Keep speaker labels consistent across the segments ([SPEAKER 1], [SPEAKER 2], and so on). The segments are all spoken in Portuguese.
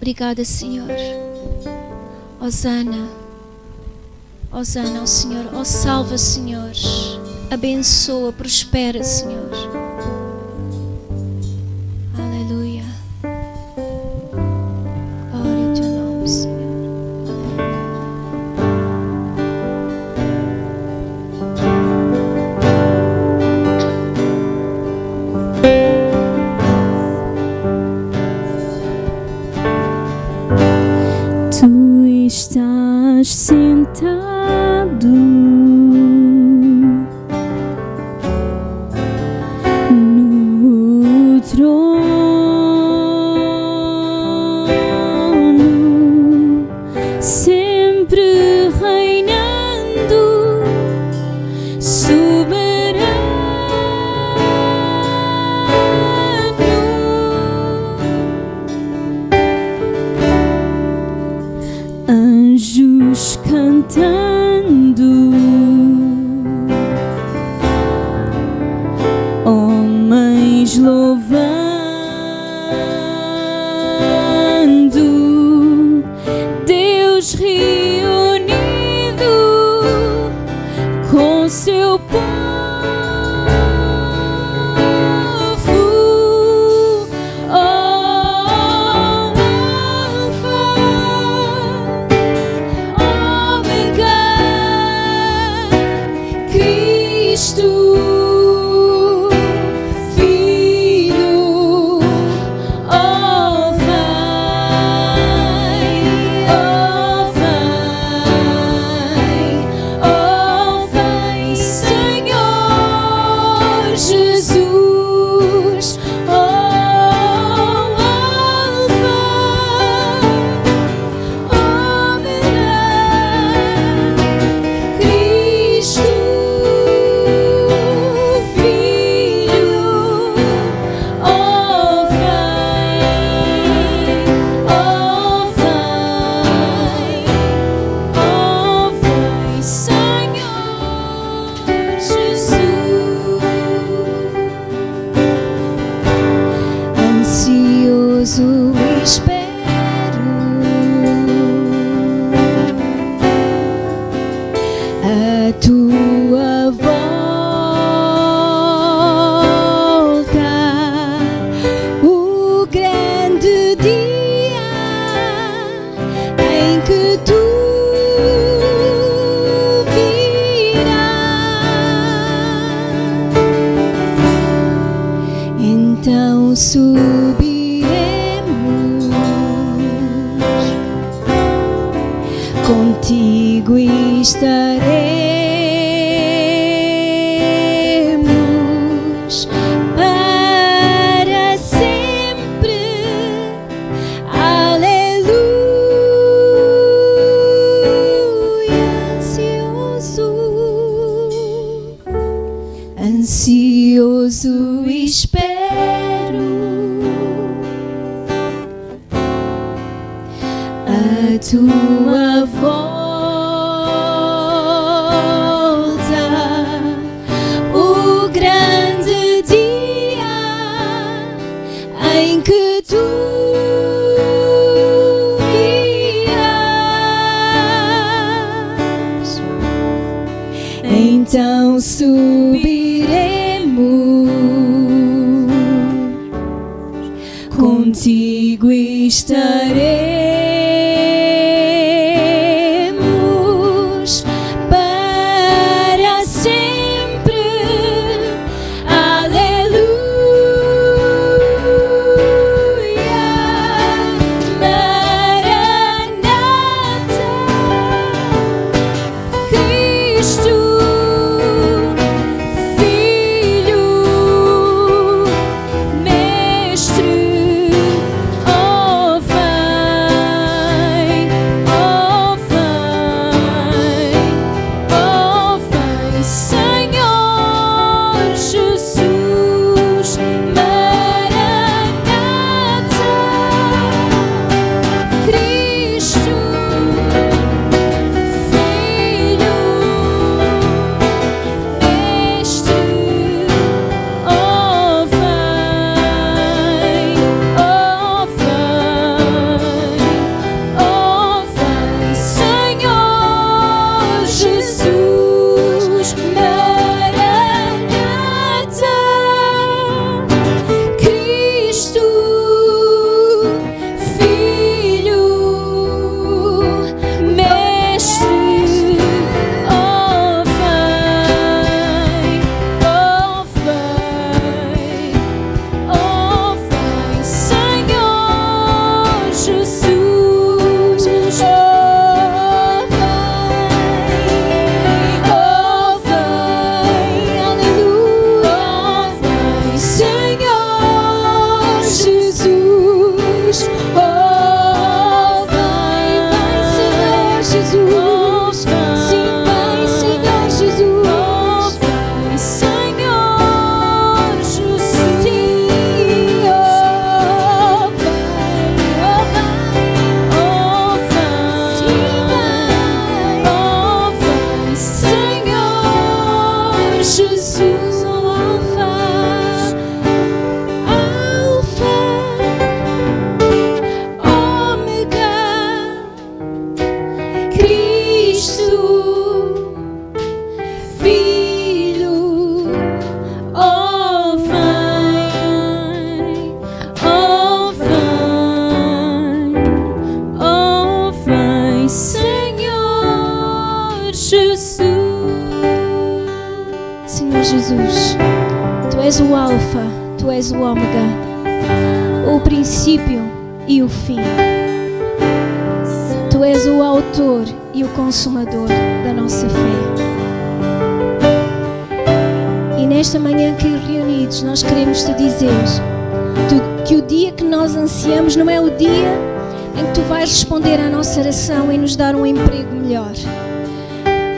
[SPEAKER 1] Obrigada, Senhor. Hosana. Hosana ao Senhor. Oh, salva, Senhor. Abençoa, prospera, Senhor. Aleluia. Glória ao teu nome, Senhor.
[SPEAKER 2] Tu estás sentado no trono, sempre reinando, anjos cantando, homens louvando, Deus reunido com seu povo.
[SPEAKER 1] Então subiremos, contigo estaremos para sempre. Aleluia, ansioso espero a tua volta, o grande dia em que tu virás. Então subiremos, contigo estaremos para sempre. Aleluia, Maranata, Cristo, Filho, Mestre, ó Pai. Jesus. Tu és o Alfa, Tu és o Ômega, o princípio e o fim. Tu és o autor e o consumador da nossa fé. E nesta manhã aqui reunidos, nós queremos Te dizer que o dia que nós ansiamos não é o dia em que Tu vais responder à nossa oração e nos dar um emprego melhor.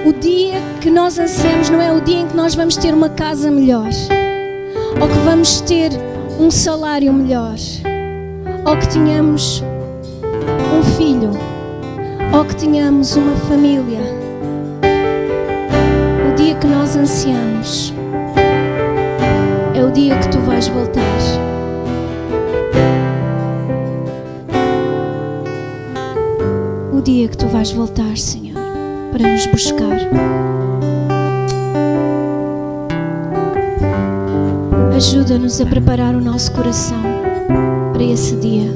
[SPEAKER 1] O dia que nós ansiamos não é o dia em que nós vamos ter uma casa melhor, ou que vamos ter um salário melhor, ou que tenhamos um filho, ou que tenhamos uma família. O dia que nós ansiamos é o dia que Tu vais voltar. O dia que Tu vais voltar, Senhor, para nos buscar. Ajuda-nos a preparar o nosso coração para esse dia.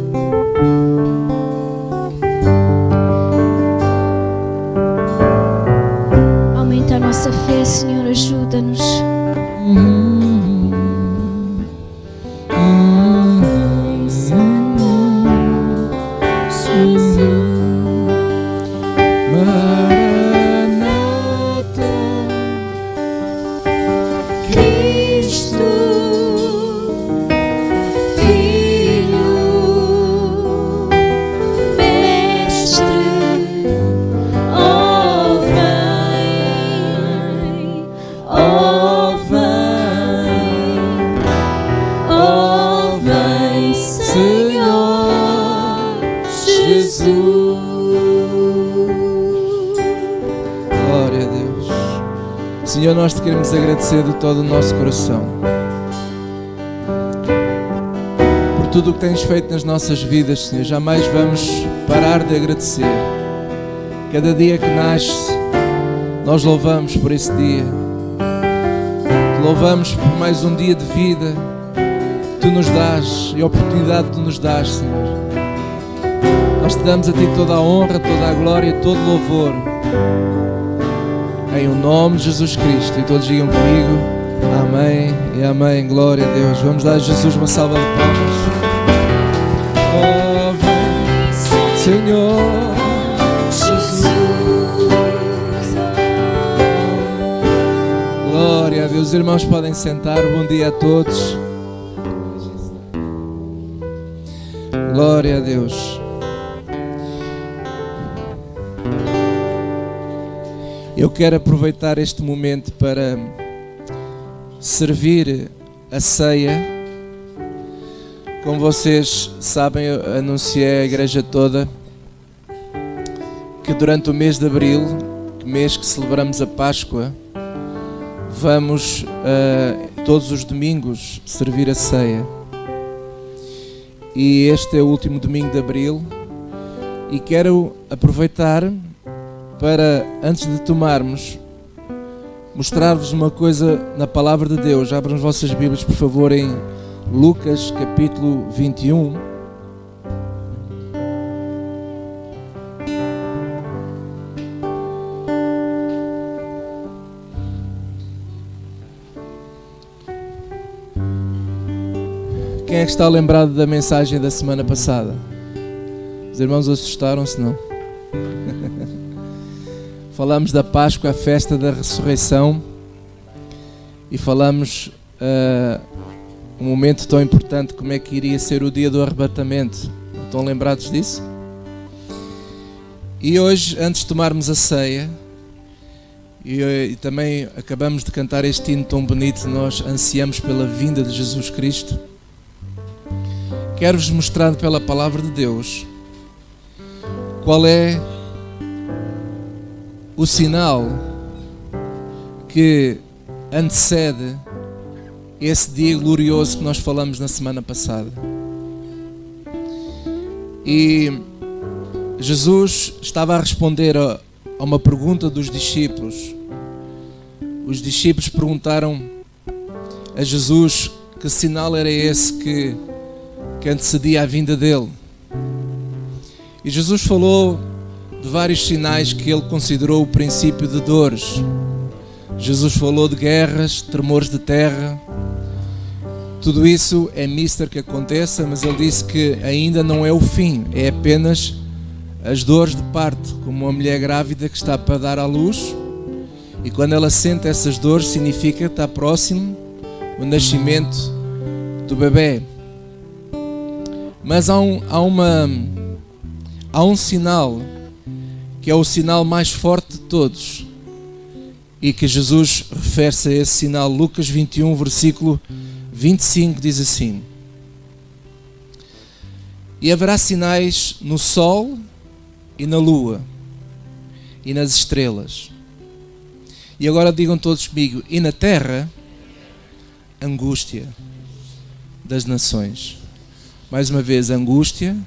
[SPEAKER 1] Aumenta a nossa fé, Senhor, ajuda-nos.
[SPEAKER 3] Senhor, nós Te queremos agradecer de todo o nosso coração por tudo o que Tens feito nas nossas vidas, Senhor. Jamais vamos parar de agradecer. Cada dia que nasce, nós louvamos por esse dia. Te louvamos por mais um dia de vida que Tu nos dás e a oportunidade que Tu nos dás, Senhor. Nós Te damos a Ti toda a honra, toda a glória, todo o louvor. Em o nome de Jesus Cristo. E todos digam comigo: amém e amém. Glória a Deus. Vamos dar a Jesus uma salva de palmas. Oh, vem, Senhor Jesus. Glória a Deus. Os irmãos podem sentar. Bom dia a todos. Glória a Deus. Eu quero aproveitar este momento para servir a ceia. Como vocês sabem, eu anunciei à igreja toda que durante o mês de Abril, mês que celebramos a Páscoa, vamos todos os domingos servir a ceia. E este é o último domingo de Abril e quero aproveitar para, antes de tomarmos, mostrar-vos uma coisa na Palavra de Deus. Abram as vossas Bíblias, por favor, em Lucas, capítulo 21. Quem é que está lembrado da mensagem da semana passada? Os irmãos assustaram-se, não? Falamos da Páscoa, a festa da ressurreição, e falamos um momento tão importante como é que iria ser o dia do arrebatamento. Estão lembrados disso? E hoje, antes de tomarmos a ceia, e também acabamos de cantar este hino tão bonito, nós ansiamos pela vinda de Jesus Cristo, quero-vos mostrar pela Palavra de Deus qual é o sinal que antecede esse dia glorioso que nós falamos na semana passada. E Jesus estava a responder a uma pergunta dos discípulos. Os discípulos perguntaram a Jesus que sinal era esse que antecedia a vinda dele. E Jesus falou de vários sinais que ele considerou o princípio de dores. Jesus falou de guerras, tremores de terra. Tudo isso é mister que aconteça, mas ele disse que ainda não é o fim, é apenas as dores de parto, como uma mulher grávida que está para dar à luz, e quando ela sente essas dores significa que está próximo o nascimento do bebê. Mas há um sinal que é o sinal mais forte de todos, e que Jesus refere-se a esse sinal. Lucas 21, versículo 25 diz assim: e haverá sinais no sol e na lua e nas estrelas. E agora digam todos comigo: e na terra, angústia das nações. Mais uma vez, angústia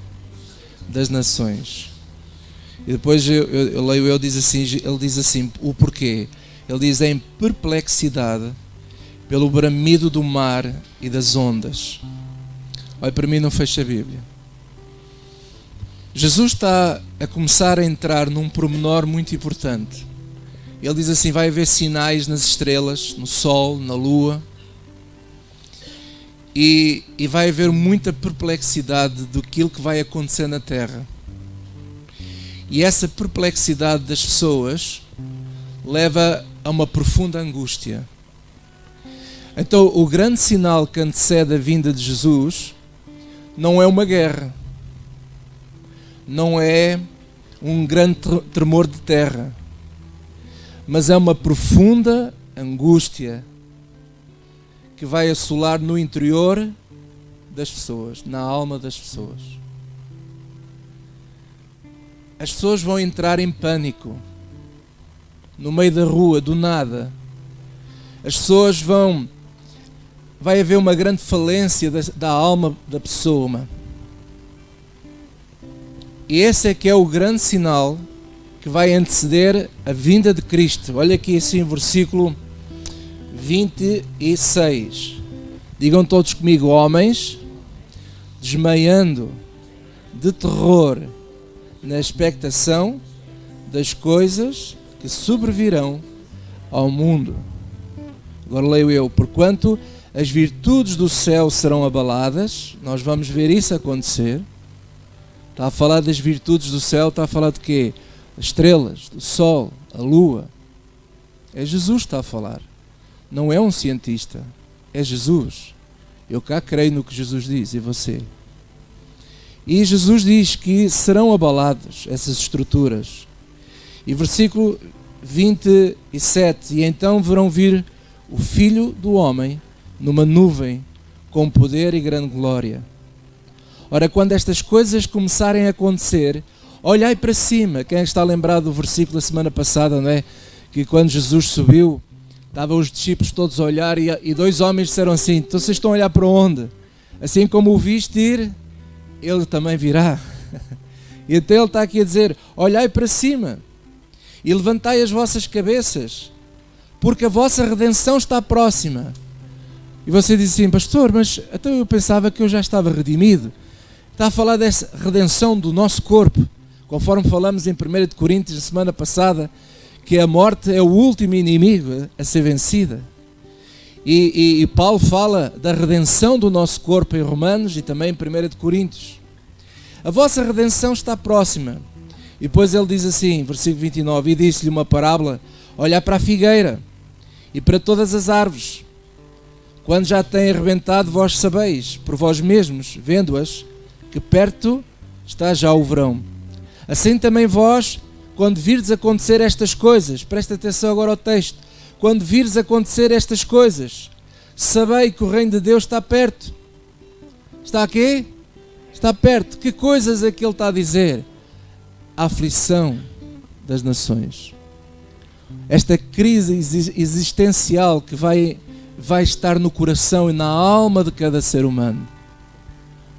[SPEAKER 3] das nações. E depois eu leio, ele diz assim, o porquê? Ele diz: em perplexidade pelo bramido do mar e das ondas. Olha para mim, não fecha a Bíblia. Jesus está a começar a entrar num pormenor muito importante. Ele diz assim: vai haver sinais nas estrelas, no sol, na lua, e vai haver muita perplexidade do que vai acontecer na terra. E essa perplexidade das pessoas leva a uma profunda angústia. Então, o grande sinal que antecede a vinda de Jesus não é uma guerra, não é um grande tremor de terra, mas é uma profunda angústia que vai assolar no interior das pessoas, na alma das pessoas. As pessoas vão entrar em pânico no meio da rua, do nada. As pessoas vai haver uma grande falência da alma da pessoa. E esse é que é o grande sinal que vai anteceder a vinda de Cristo. Olha aqui assim, versículo 26. Digam todos comigo: homens desmaiando de terror na expectação das coisas que sobrevirão ao mundo. Agora leio eu: porquanto as virtudes do céu serão abaladas. Nós vamos ver isso acontecer. Está a falar das virtudes do céu, está a falar de quê? As estrelas, do sol, a lua. É Jesus que está a falar. Não é um cientista, é Jesus. Eu cá creio no que Jesus diz, e você? E Jesus diz que serão abaladas essas estruturas. E versículo 27: e então verão vir o Filho do Homem numa nuvem com poder e grande glória. Ora, quando estas coisas começarem a acontecer, olhai para cima. Quem está lembrado do versículo da semana passada, não é? Que quando Jesus subiu, estavam os discípulos todos a olhar e dois homens disseram assim: então vocês estão a olhar para onde? Assim como o viste ir, ele também virá. E até ele está aqui a dizer: olhai para cima e levantai as vossas cabeças, porque a vossa redenção está próxima. E você diz assim: pastor, mas até eu pensava que eu já estava redimido. Está a falar dessa redenção do nosso corpo, conforme falamos em 1 Coríntios na semana passada, que a morte é o último inimigo a ser vencida. E Paulo fala da redenção do nosso corpo em Romanos e também em 1 Coríntios. A vossa redenção está próxima. E depois ele diz assim, versículo 29, e disse-lhe uma parábola: olhar para a figueira e para todas as árvores. Quando já têm arrebentado, vós sabeis, por vós mesmos, vendo-as, que perto está já o verão. Assim também vós, quando virdes acontecer estas coisas, presta atenção agora ao texto, quando virdes acontecer estas coisas, sabei que o reino de Deus está perto. Está aqui? Está perto. Que coisas é que ele está a dizer? A aflição das nações. Esta crise existencial que vai estar no coração e na alma de cada ser humano.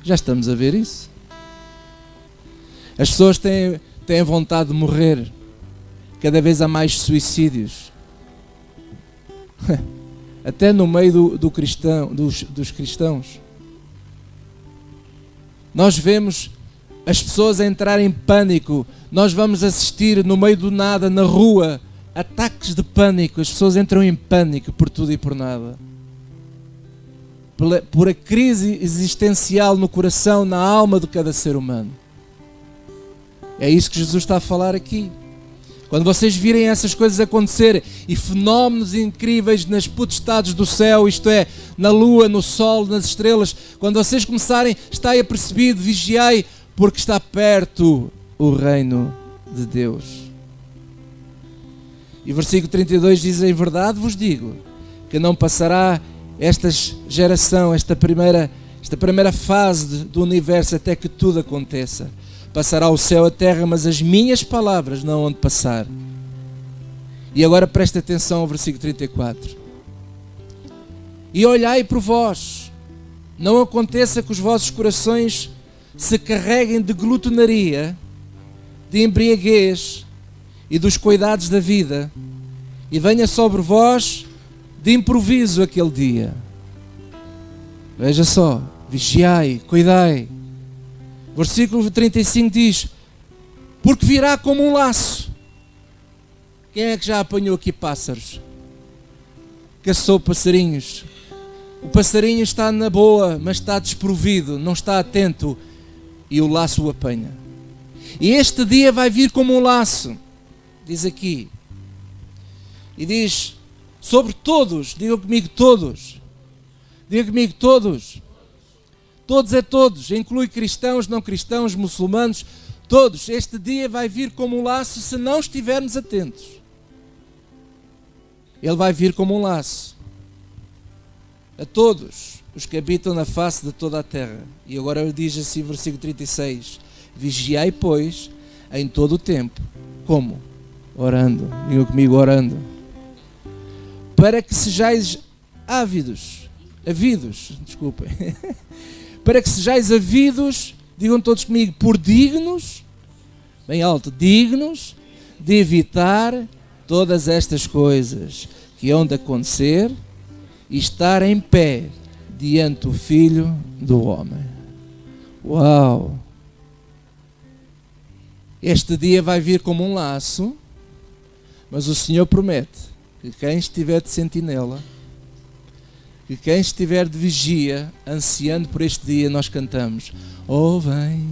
[SPEAKER 3] Já estamos a ver isso. As pessoas têm vontade de morrer. Cada vez há mais suicídios. Até no meio dos cristãos. Nós vemos as pessoas a entrar em pânico. Nós vamos assistir no meio do nada, na rua, ataques de pânico, as pessoas entram em pânico por tudo e por nada. Por a crise existencial no coração, na alma de cada ser humano. É isso que Jesus está a falar aqui. Quando vocês virem essas coisas acontecerem e fenómenos incríveis nas potestades do céu, isto é, na lua, no sol, nas estrelas, quando vocês começarem, estai apercebido, vigiai, porque está perto o reino de Deus. E o versículo 32 diz: em verdade vos digo que não passará esta geração, esta primeira fase do universo até que tudo aconteça. Passará o céu e a terra, mas as minhas palavras não hão de passar. E agora presta atenção ao versículo 34. E olhai por vós, não aconteça que os vossos corações se carreguem de glutonaria, de embriaguez e dos cuidados da vida, e venha sobre vós de improviso aquele dia. Veja só, vigiai, cuidai. Versículo 35 diz: porque virá como um laço. Quem é que já apanhou aqui pássaros? Caçou passarinhos. O passarinho está na boa, mas está desprovido, não está atento, e o laço o apanha. E este dia vai vir como um laço, diz aqui. E diz: sobre todos, diga comigo todos. Diga comigo todos. Todos é todos, inclui cristãos, não cristãos, muçulmanos, todos. Este dia vai vir como um laço se não estivermos atentos. Ele vai vir como um laço a todos os que habitam na face de toda a terra. E agora diz assim, versículo 36: vigiai, pois, em todo o tempo. Como? Orando. Diga comigo, orando. Para que sejais avidos, desculpem. Para que sejais havidos, digam todos comigo, por dignos, bem alto, dignos de evitar todas estas coisas que hão de acontecer e estar em pé diante do Filho do Homem. Uau! Este dia vai vir como um laço, mas o Senhor promete que quem estiver de sentinela, que quem estiver de vigia, ansiando por este dia, nós cantamos: oh, vem.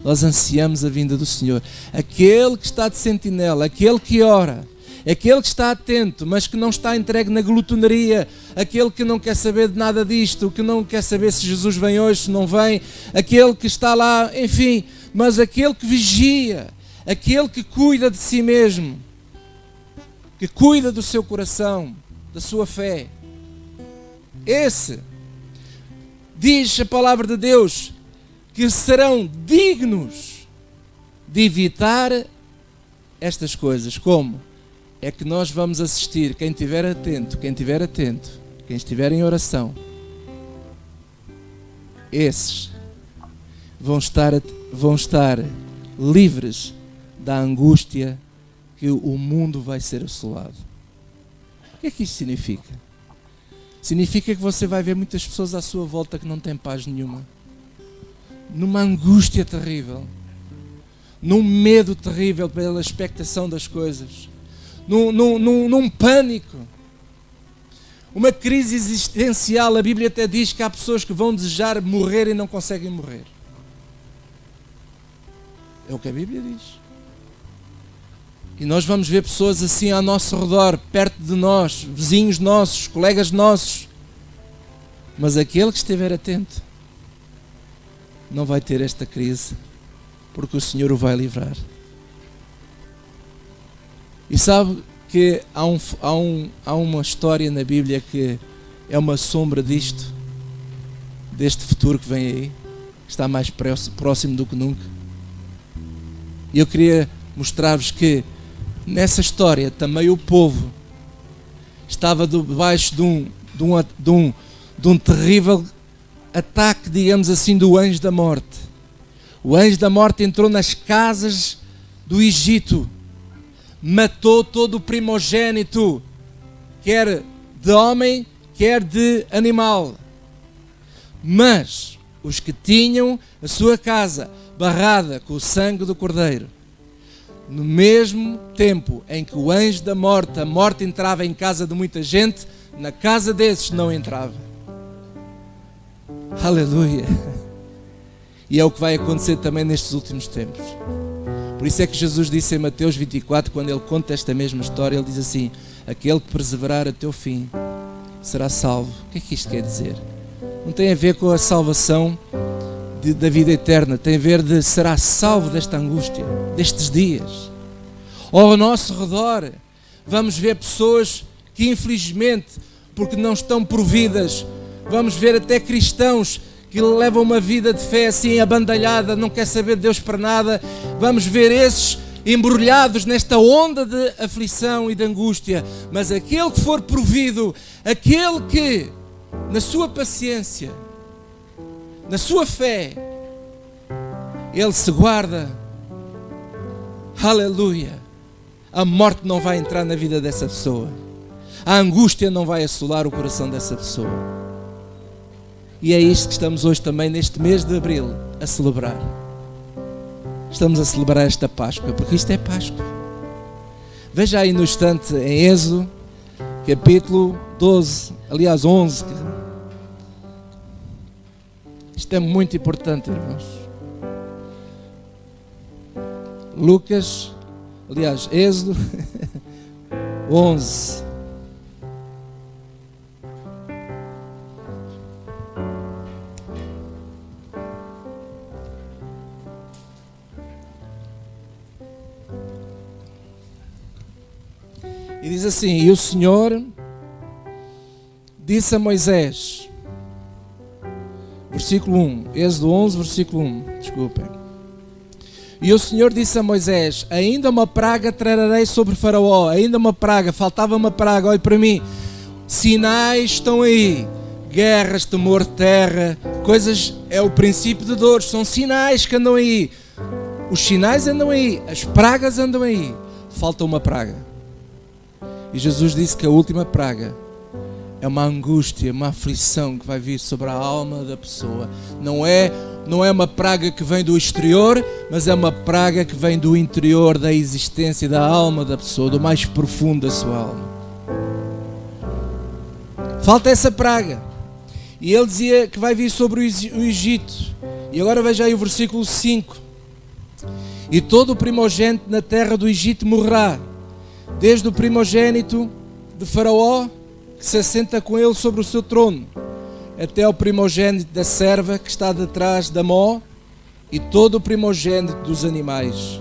[SPEAKER 3] Nós ansiamos a vinda do Senhor. Aquele que está de sentinela, aquele que ora, aquele que está atento, mas que não está entregue na glutonaria, aquele que não quer saber de nada disto, que não quer saber se Jesus vem hoje, se não vem, aquele que está lá, enfim, mas aquele que vigia, aquele que cuida de si mesmo, que cuida do seu coração, da sua fé. Esse, diz a palavra de Deus, que serão dignos de evitar estas coisas. Como? É que nós vamos assistir, quem estiver atento, quem estiver em oração, esses vão estar livres da angústia que o mundo vai ser assolado. O que é que isto significa? Significa que você vai ver muitas pessoas à sua volta que não têm paz nenhuma, numa angústia terrível, num medo terrível pela expectação das coisas, num pânico, uma crise existencial. A Bíblia até diz que há pessoas que vão desejar morrer e não conseguem morrer. É o que a Bíblia diz. E nós vamos ver pessoas assim ao nosso redor, perto de nós, vizinhos nossos, colegas nossos. Mas aquele que estiver atento não vai ter esta crise, porque o Senhor o vai livrar. E sabe que há uma história na Bíblia que é uma sombra disto, deste futuro que vem aí, que está mais próximo do que nunca. E eu queria mostrar-vos que nessa história também o povo estava debaixo de um terrível ataque, digamos assim, do anjo da morte. O anjo da morte entrou nas casas do Egito, matou todo o primogênito, quer de homem, quer de animal. Mas os que tinham a sua casa barrada com o sangue do Cordeiro, no mesmo tempo em que o anjo da morte, a morte entrava em casa de muita gente, na casa desses não entrava. Aleluia! E é o que vai acontecer também nestes últimos tempos. Por isso é que Jesus disse em Mateus 24, quando ele conta esta mesma história, ele diz assim: aquele que perseverar até o fim será salvo. O que é que isto quer dizer? Não tem a ver com a salvação da vida eterna, tem a ver de será salvo desta angústia, destes dias. Ao nosso redor vamos ver pessoas que infelizmente, porque não estão providas, vamos ver até cristãos que levam uma vida de fé assim abandalhada, não quer saber de Deus para nada. Vamos ver esses embrulhados nesta onda de aflição e de angústia. Mas aquele que for provido, aquele que na sua paciência, na sua fé, ele se guarda, aleluia, a morte não vai entrar na vida dessa pessoa, a angústia não vai assolar o coração dessa pessoa. E é isto que estamos hoje também neste mês de Abril a celebrar. Estamos a celebrar esta Páscoa, porque isto é Páscoa. Veja aí no instante em Êxodo, capítulo 12, aliás 11. Isto é muito importante, irmãos. Lucas, aliás, Êxodo 11. E diz assim: e o Senhor disse a Moisés, versículo 1, Êxodo 11, versículo 1, desculpem. E o Senhor disse a Moisés: ainda uma praga trarei sobre Faraó, ainda uma praga, faltava uma praga, olhe para mim. Sinais estão aí, guerras, temor de terra, coisas, é o princípio de dores, são sinais que andam aí. Os sinais andam aí, as pragas andam aí, falta uma praga. E Jesus disse que a última praga é uma angústia, uma aflição que vai vir sobre a alma da pessoa. Não é uma praga que vem do exterior, mas é uma praga que vem do interior da existência da alma da pessoa, do mais profundo da sua alma. Falta essa praga. E ele dizia que vai vir sobre o Egito. E agora veja aí o versículo 5. E todo o primogênito na terra do Egito morrerá, desde o primogênito de Faraó, que se assenta com ele sobre o seu trono, até o primogênito da serva que está detrás da mó, e todo o primogênito dos animais.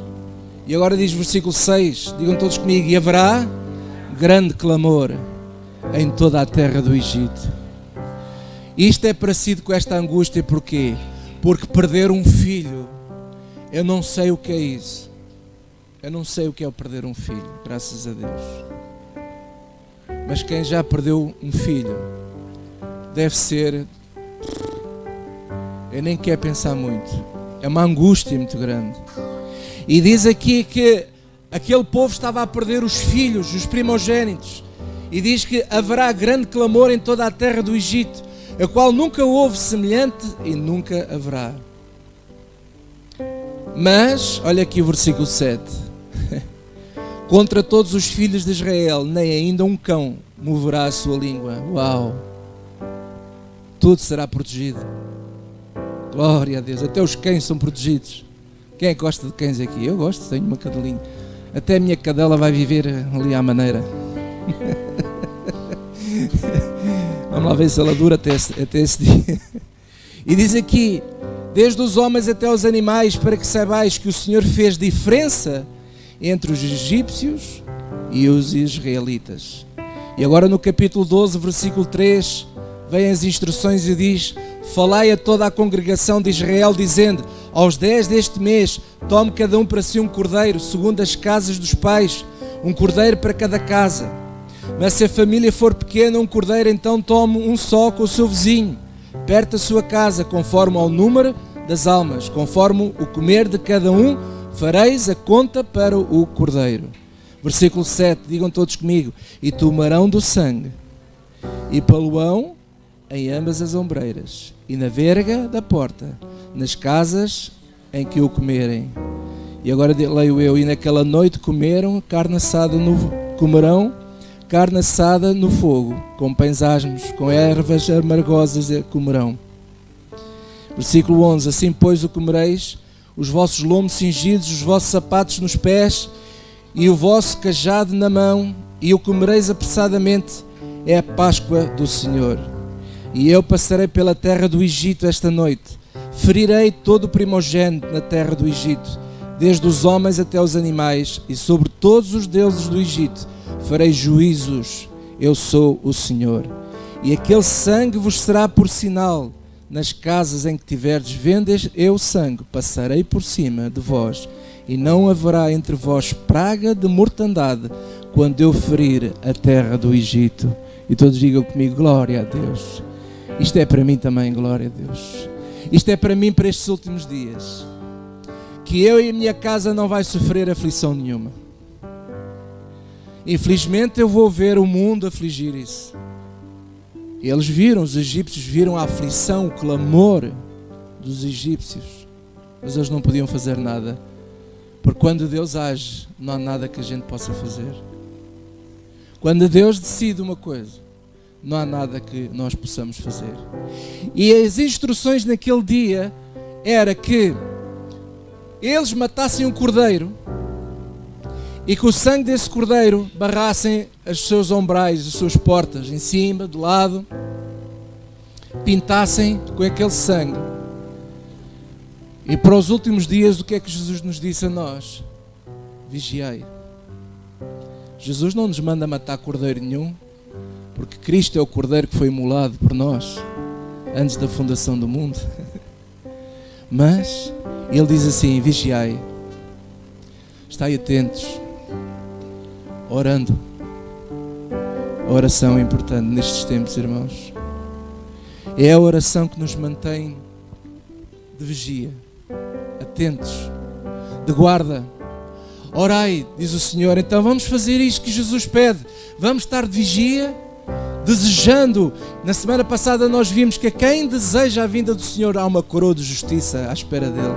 [SPEAKER 3] E agora diz versículo 6, digam todos comigo: e haverá grande clamor em toda a terra do Egito. Isto é parecido com esta angústia, porquê? Porque perder um filho, eu não sei o que é isso. Eu não sei o que é o perder um filho, graças a Deus. Mas quem já perdeu um filho, deve ser... eu nem quero pensar muito. É uma angústia muito grande. E diz aqui que aquele povo estava a perder os filhos, os primogênitos. E diz que haverá grande clamor em toda a terra do Egito, a qual nunca houve semelhante e nunca haverá. Mas, olha aqui o versículo 7. Contra todos os filhos de Israel, nem ainda um cão moverá a sua língua. Uau! Tudo será protegido. Glória a Deus. Até os cães são protegidos. Quem é que gosta de cães aqui? Eu gosto, tenho uma cadelinha. Até a minha cadela vai viver ali à maneira. Vamos lá ver se ela dura até esse dia. E diz aqui: desde os homens até os animais, para que saibais que o Senhor fez diferença entre os egípcios e os israelitas. E agora no capítulo 12, versículo 3, vêm as instruções e diz: falai a toda a congregação de Israel, dizendo: aos 10 deste mês, tome cada um para si um cordeiro, segundo as casas dos pais, um cordeiro para cada casa. Mas se a família for pequena, um cordeiro, então tome um só com o seu vizinho, perto da sua casa, conforme ao número das almas, conforme o comer de cada um, fareis a conta para o cordeiro. Versículo 7, digam todos comigo: e tomarão do sangue, e pô-lo-ão em ambas as ombreiras, e na verga da porta, nas casas em que o comerem. E agora leio eu: e naquela noite comerão carne assada comerão carne assada no fogo, com pães asmos, com ervas amargosas comerão. Versículo 11: assim pois o comereis, os vossos lombos cingidos, os vossos sapatos nos pés e o vosso cajado na mão, e o comereis apressadamente, é a Páscoa do Senhor. E eu passarei pela terra do Egito esta noite, ferirei todo o primogênito na terra do Egito, desde os homens até os animais, e sobre todos os deuses do Egito farei juízos, eu sou o Senhor. E aquele sangue vos será por sinal nas casas em que tiverdes, vendo eu sangue, passarei por cima de vós, e não haverá entre vós praga de mortandade, quando eu ferir a terra do Egito. E todos digam comigo: glória a Deus. Isto é para mim também, glória a Deus. Isto é para mim, para estes últimos dias, que eu e a minha casa não vai sofrer aflição nenhuma. Infelizmente eu vou ver o mundo afligir isso. Eles viram, os egípcios viram a aflição, o clamor dos egípcios, mas eles não podiam fazer nada, porque quando Deus age, não há nada que a gente possa fazer. Quando Deus decide uma coisa, não há nada que nós possamos fazer. E as instruções naquele dia era que eles matassem um cordeiro e que o sangue desse cordeiro barrassem os seus ombrais, as suas portas, em cima, do lado, pintassem com aquele sangue. E para os últimos dias, o que é que Jesus nos disse a nós? Vigiai. Jesus não nos manda matar cordeiro nenhum, porque Cristo é o cordeiro que foi imolado por nós antes da fundação do mundo. Mas Ele diz assim: vigiai, estai atentos, orando. A oração é importante nestes tempos, irmãos. É a oração que nos mantém de vigia, atentos, de guarda. Orai, diz o Senhor. Então vamos fazer isto que Jesus pede. Vamos estar de vigia, desejando. Na semana passada nós vimos que a quem deseja a vinda do Senhor há uma coroa de justiça à espera dele.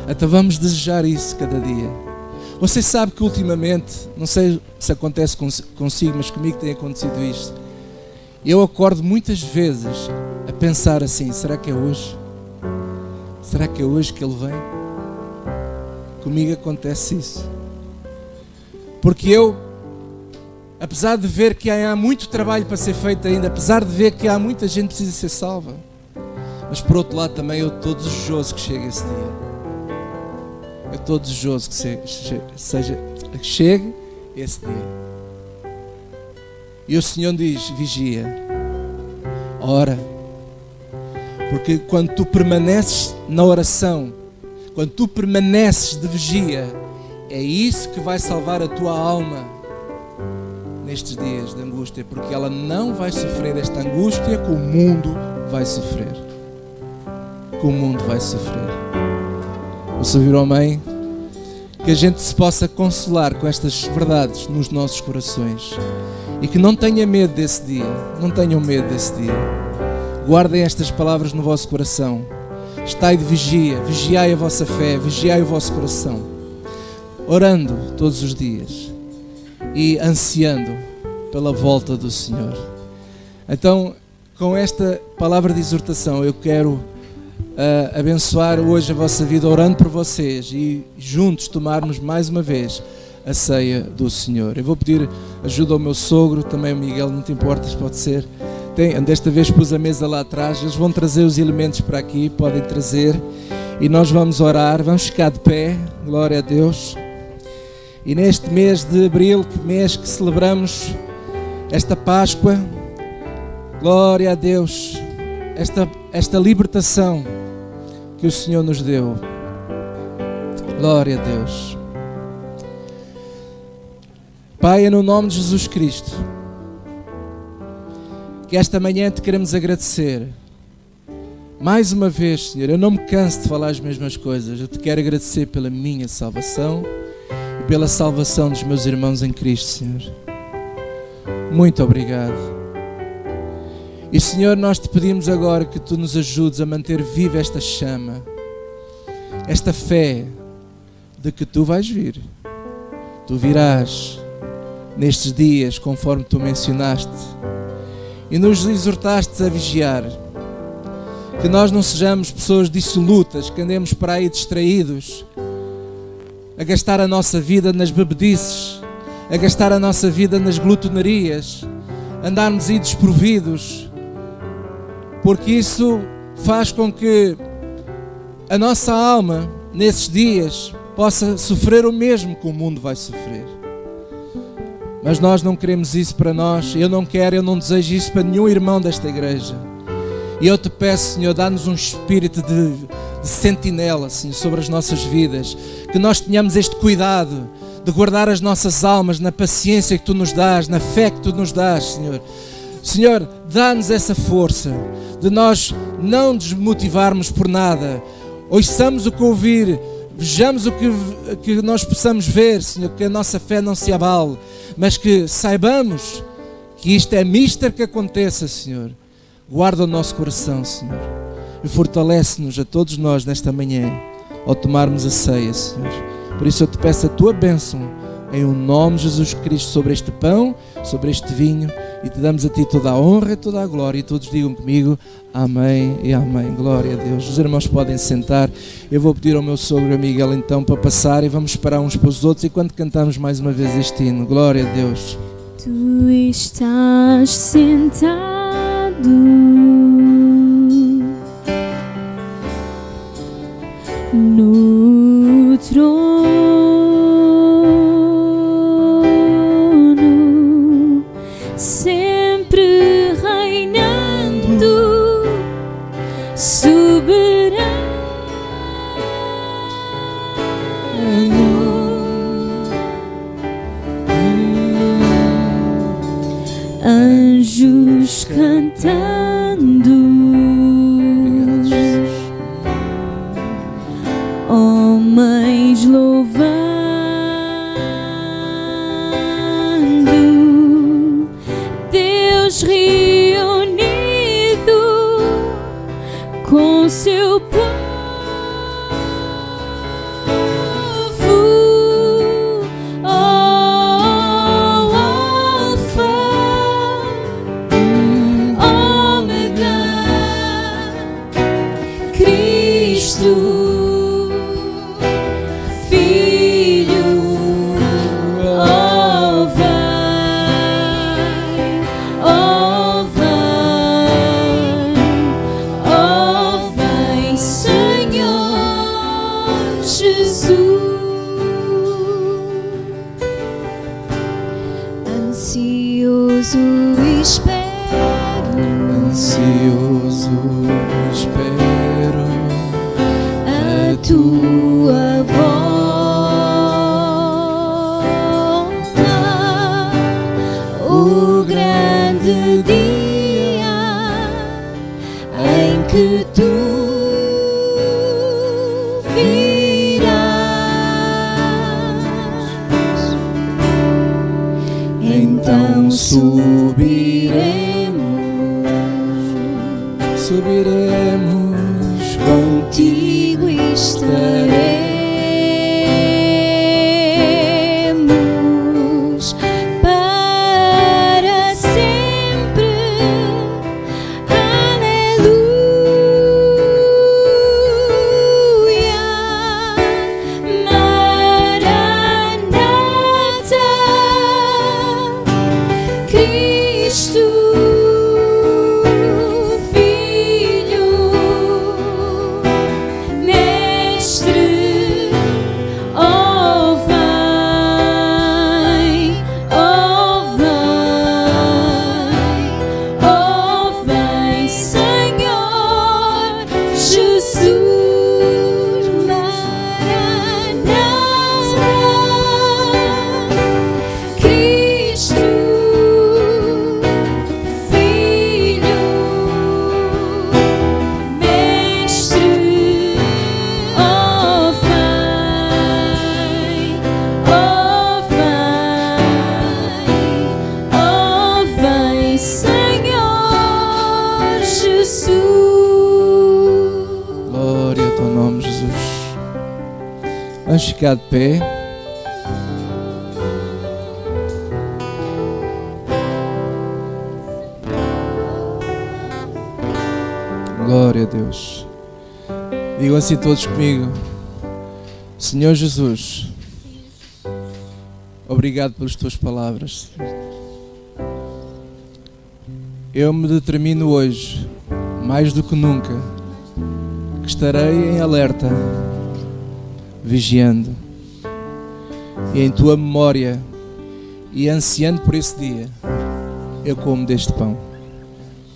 [SPEAKER 3] Então vamos desejar isso cada dia. Você sabe que ultimamente, não sei se acontece consigo, mas comigo tem acontecido isto. Eu acordo muitas vezes a pensar assim: será que é hoje? Será que é hoje que Ele vem? Comigo acontece isso. Porque eu, apesar de ver que há muito trabalho para ser feito ainda, apesar de ver que há muita gente que precisa ser salva, mas por outro lado também eu estou desejoso que chegue esse dia. Eu estou desejoso que chegue esse dia. E o Senhor diz: vigia, ora. Porque quando tu permaneces na oração, quando tu permaneces de vigia, é isso que vai salvar a tua alma nestes dias de angústia, porque ela não vai sofrer esta angústia que o mundo vai sofrer. Que o mundo vai sofrer. Você viu, amém? Que a gente se possa consolar com estas verdades nos nossos corações e que não tenha medo desse dia. Não tenham medo desse dia. Guardem estas palavras no vosso coração. Estai de vigia, vigiai a vossa fé, vigiai o vosso coração, orando todos os dias e ansiando pela volta do Senhor. Então, com esta palavra de exortação, eu quero abençoar hoje a vossa vida, orando por vocês e juntos tomarmos mais uma vez a ceia do Senhor. Eu vou pedir ajuda ao meu sogro, também o Miguel, não te importas, pode ser. Desta vez pus a mesa lá atrás, eles vão trazer os elementos para aqui, podem trazer, e nós vamos orar, vamos ficar de pé, glória a Deus. E neste mês de abril, mês que celebramos esta Páscoa, glória a Deus, esta libertação que o Senhor nos deu, glória a Deus. Pai, é no nome de Jesus Cristo que esta manhã te queremos agradecer. Mais uma vez, Senhor, eu não me canso de falar as mesmas coisas. Eu te quero agradecer pela minha salvação e pela salvação dos meus irmãos em Cristo, Senhor. Muito obrigado. E, Senhor, nós te pedimos agora que tu nos ajudes a manter viva esta chama, esta fé, de que tu vais vir. Tu virás nestes dias, conforme tu mencionaste, e nos exortaste a vigiar. Que nós não sejamos pessoas dissolutas, que andemos por aí distraídos, a gastar a nossa vida nas bebedices, a gastar a nossa vida nas glutonarias, andarmos aí desprovidos, porque isso faz com que a nossa alma, nesses dias, possa sofrer o mesmo que o mundo vai sofrer. Mas nós não queremos isso para nós. Eu não quero, eu não desejo isso para nenhum irmão desta igreja. E eu te peço, Senhor, dá-nos um espírito de sentinela, Senhor, sobre as nossas vidas. Que nós tenhamos este cuidado de guardar as nossas almas na paciência que Tu nos dás, na fé que Tu nos dás, Senhor. Senhor, dá-nos essa força de nós não desmotivarmos por nada. Ouçamos o que ouvir, vejamos o que nós possamos ver, Senhor, que a nossa fé não se abale, mas que saibamos que isto é mister que aconteça, Senhor. Guarda o nosso coração, Senhor, e fortalece-nos a todos nós nesta manhã, ao tomarmos a ceia, Senhor. Por isso eu te peço a Tua bênção, em o nome de Jesus Cristo, sobre este pão, sobre este vinho, e te damos a Ti toda a honra e toda a glória, e todos digam comigo, amém e amém. Glória a Deus. Os irmãos podem sentar. Eu vou pedir ao meu sogro Miguel então para passar, e vamos esperar uns para os outros enquanto cantamos mais uma vez este hino. Glória a Deus.
[SPEAKER 2] Tu estás sentado no trono, sempre reinando, soberano. Anjos cantando, homens louvando, Deus reunido com seu povo.
[SPEAKER 3] Subiremos, contigo
[SPEAKER 2] estaremos para sempre. Aleluia, Maranata, Cristo Filho
[SPEAKER 3] Vamos ficar de pé. Glória a Deus. Digam assim todos comigo: Senhor Jesus, obrigado pelas tuas palavras. Eu me determino hoje, mais do que nunca, que estarei em alerta, vigiando, e em tua memória, e ansiando por esse dia, eu como deste pão.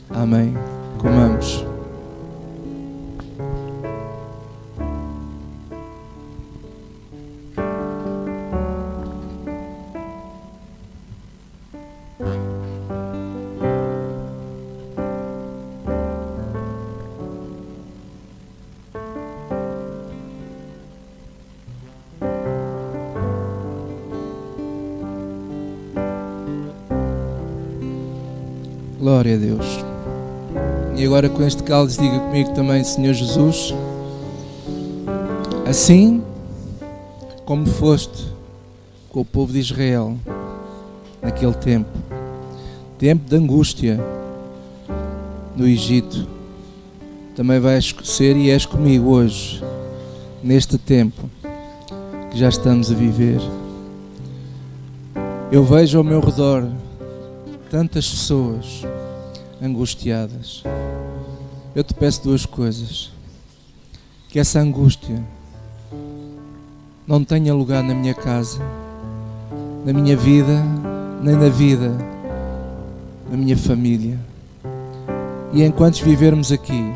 [SPEAKER 3] Amém. Comamos. Glória a Deus. E agora com este cálice diga comigo também: Senhor Jesus, assim como foste com o povo de Israel naquele tempo de angústia no Egito, também vais ser e és comigo hoje, neste tempo que já estamos a viver. Eu vejo ao meu redor tantas pessoas angustiadas. Eu te peço duas coisas: que essa angústia não tenha lugar na minha casa, na minha vida, nem na vida da minha família. E enquanto vivermos aqui,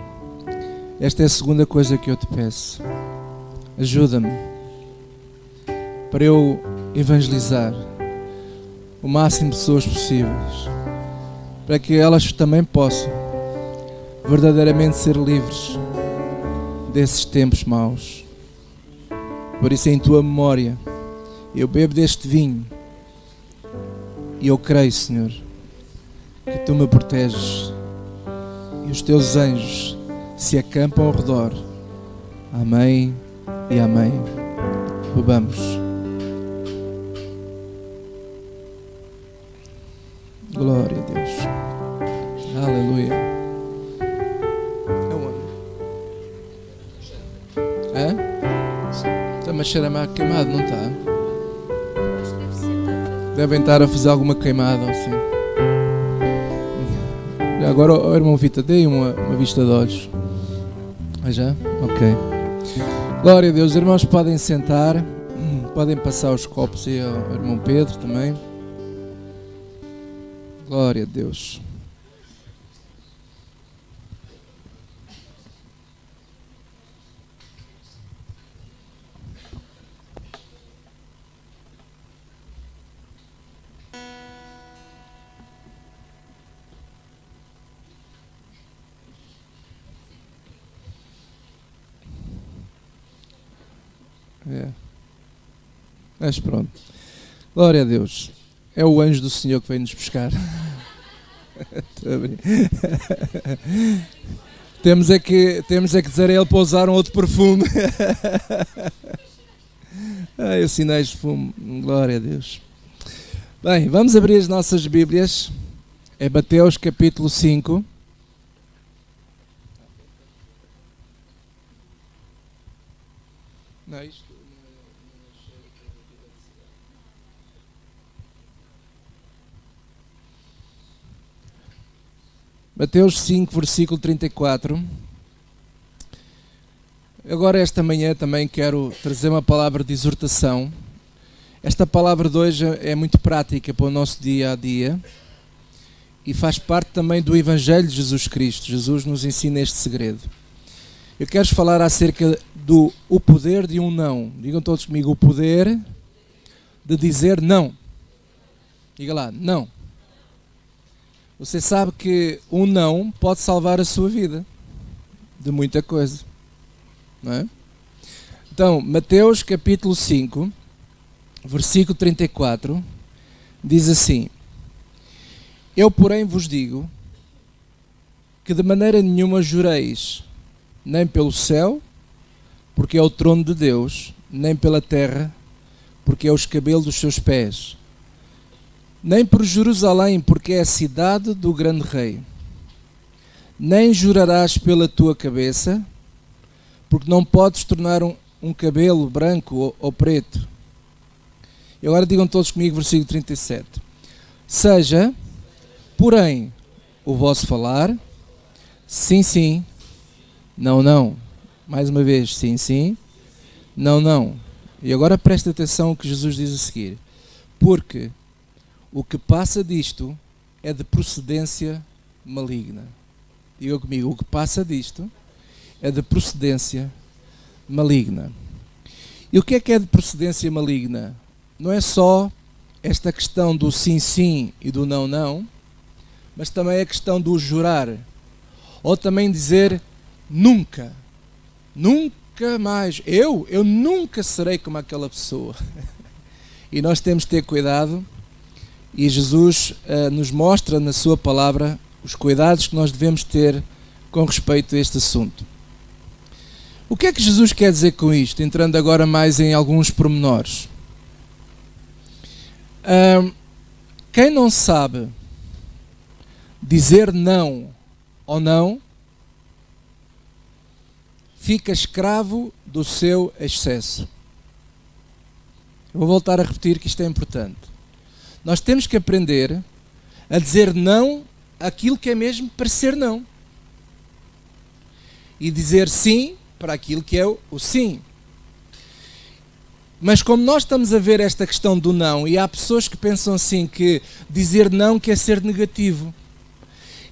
[SPEAKER 3] esta é a segunda coisa que eu te peço: ajuda-me para eu evangelizar o máximo de pessoas possíveis, para que elas também possam verdadeiramente ser livres desses tempos maus. Por isso, em tua memória, eu bebo deste vinho e eu creio, Senhor, que tu me proteges e os teus anjos se acampam ao redor. Amém e amém. Bebamos. Glória a Deus. Aleluia. É? Está-me a cheirar mais queimado, não está? Devem estar a fazer alguma queimada assim. Agora, o irmão Vita, dê uma vista de olhos. Já? Ok. Glória a Deus. Os irmãos podem sentar. Podem passar os copos aí ao irmão Pedro também. Glória a Deus. Mas pronto. Glória a Deus. É o anjo do Senhor que vem nos buscar. Temos é que dizer a ele para usar um outro perfume. Ai, os sinais de fumo. Glória a Deus. Bem, vamos abrir as nossas Bíblias. É Mateus capítulo 5. Não, isto... Mateus 5, versículo 34. Agora esta manhã também quero trazer uma palavra de exortação. Esta palavra de hoje é muito prática para o nosso dia a dia e faz parte também do Evangelho de Jesus Cristo. Jesus nos ensina este segredo. Eu quero falar acerca do poder de um não. Digam todos comigo: o poder de dizer não. Diga lá, não. Você sabe que um não pode salvar a sua vida de muita coisa, não é? Então, Mateus capítulo 5, versículo 34, diz assim: Eu, porém, vos digo que de maneira nenhuma jureis, nem pelo céu, porque é o trono de Deus, nem pela terra, porque é os cabelos dos seus pés, nem por Jerusalém, porque é a cidade do grande rei. Nem jurarás pela tua cabeça, porque não podes tornar um cabelo branco ou preto. E agora digam todos comigo, versículo 37. Seja, porém, o vosso falar, sim, sim, não, não. Mais uma vez, sim, sim, não, não. E agora presta atenção ao que Jesus diz a seguir. Porque o que passa disto é de procedência maligna. Diga comigo, o que passa disto é de procedência maligna. E o que é de procedência maligna? Não é só esta questão do sim, sim e do não, não, mas também a questão do jurar. Ou também dizer nunca, nunca mais, eu nunca serei como aquela pessoa. E nós temos de ter cuidado, e Jesus nos mostra na sua palavra os cuidados que nós devemos ter com respeito a este assunto. O que é que Jesus quer dizer com isto? Entrando agora mais em alguns pormenores. Quem não sabe dizer não ou não, fica escravo do seu excesso. Eu vou voltar a repetir que isto é importante. Nós temos que aprender a dizer não àquilo que é mesmo para ser não. E dizer sim para aquilo que é o sim. Mas como nós estamos a ver esta questão do não, e há pessoas que pensam assim que dizer não quer ser negativo.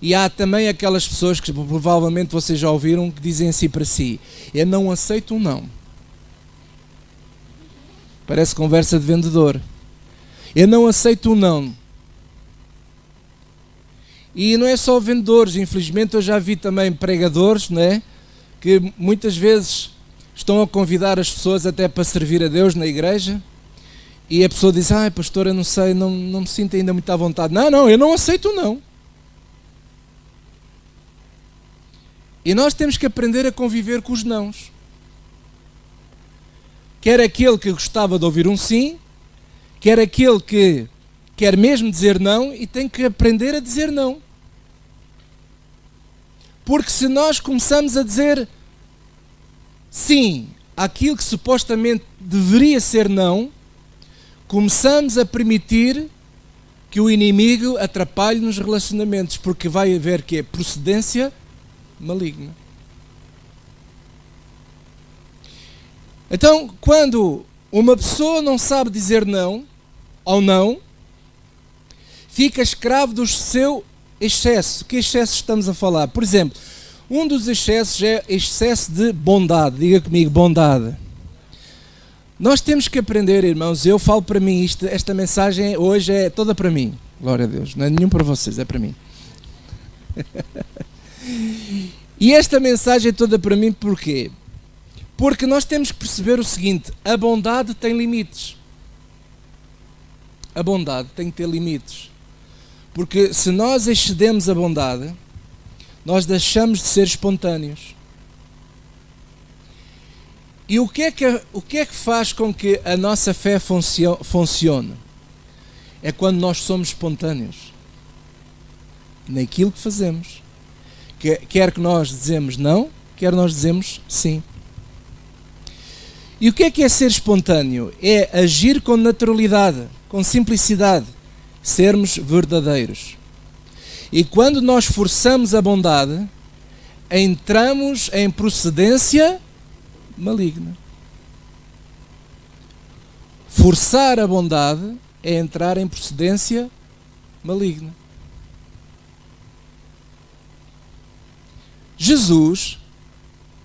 [SPEAKER 3] E há também aquelas pessoas que provavelmente vocês já ouviram que dizem assim para si: eu não aceito um não. Parece conversa de vendedor. Eu não aceito um não. E não é só vendedores, infelizmente eu já vi também pregadores, não é? Que muitas vezes estão a convidar as pessoas até para servir a Deus na igreja, e a pessoa diz: ai pastor, eu não sei, não me sinto ainda muito à vontade. Não, eu não aceito não. E nós temos que aprender a conviver com os nãos. Quer aquele que gostava de ouvir um sim, quer aquele que quer mesmo dizer não e tem que aprender a dizer não. Porque se nós começamos a dizer sim àquilo que supostamente deveria ser não, começamos a permitir que o inimigo atrapalhe nos relacionamentos, porque vai haver que é procedência maligna. Então, quando uma pessoa não sabe dizer não ou não, fica escravo do seu excesso. Que excesso estamos a falar? Por exemplo, um dos excessos é excesso de bondade. Diga comigo, bondade. Nós temos que aprender, irmãos, eu falo para mim, esta mensagem hoje é toda para mim. Glória a Deus, não é nenhum para vocês, é para mim. E esta mensagem é toda para mim porquê? Porque nós temos que perceber o seguinte: a bondade tem limites. A bondade tem que ter limites. Porque se nós excedemos a bondade, nós deixamos de ser espontâneos. E o que é que faz com que a nossa fé funcione? É quando nós somos espontâneos naquilo que fazemos. Quer que nós dizemos não, quer nós dizemos sim. E o que é ser espontâneo? É agir com naturalidade, com simplicidade, sermos verdadeiros. E quando nós forçamos a bondade, entramos em procedência maligna. Forçar a bondade é entrar em procedência maligna. Jesus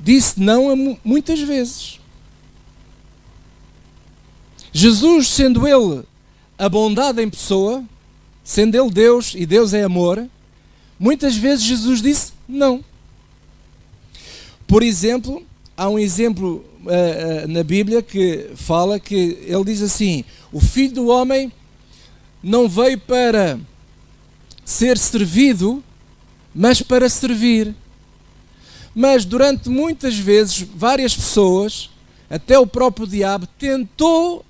[SPEAKER 3] disse não muitas vezes. Jesus, sendo ele a bondade em pessoa, sendo ele Deus e Deus é amor, muitas vezes Jesus disse não. Por exemplo, há um exemplo na Bíblia que fala que ele diz assim: o Filho do Homem não veio para ser servido, mas para servir. Mas durante muitas vezes, várias pessoas até o próprio diabo tentou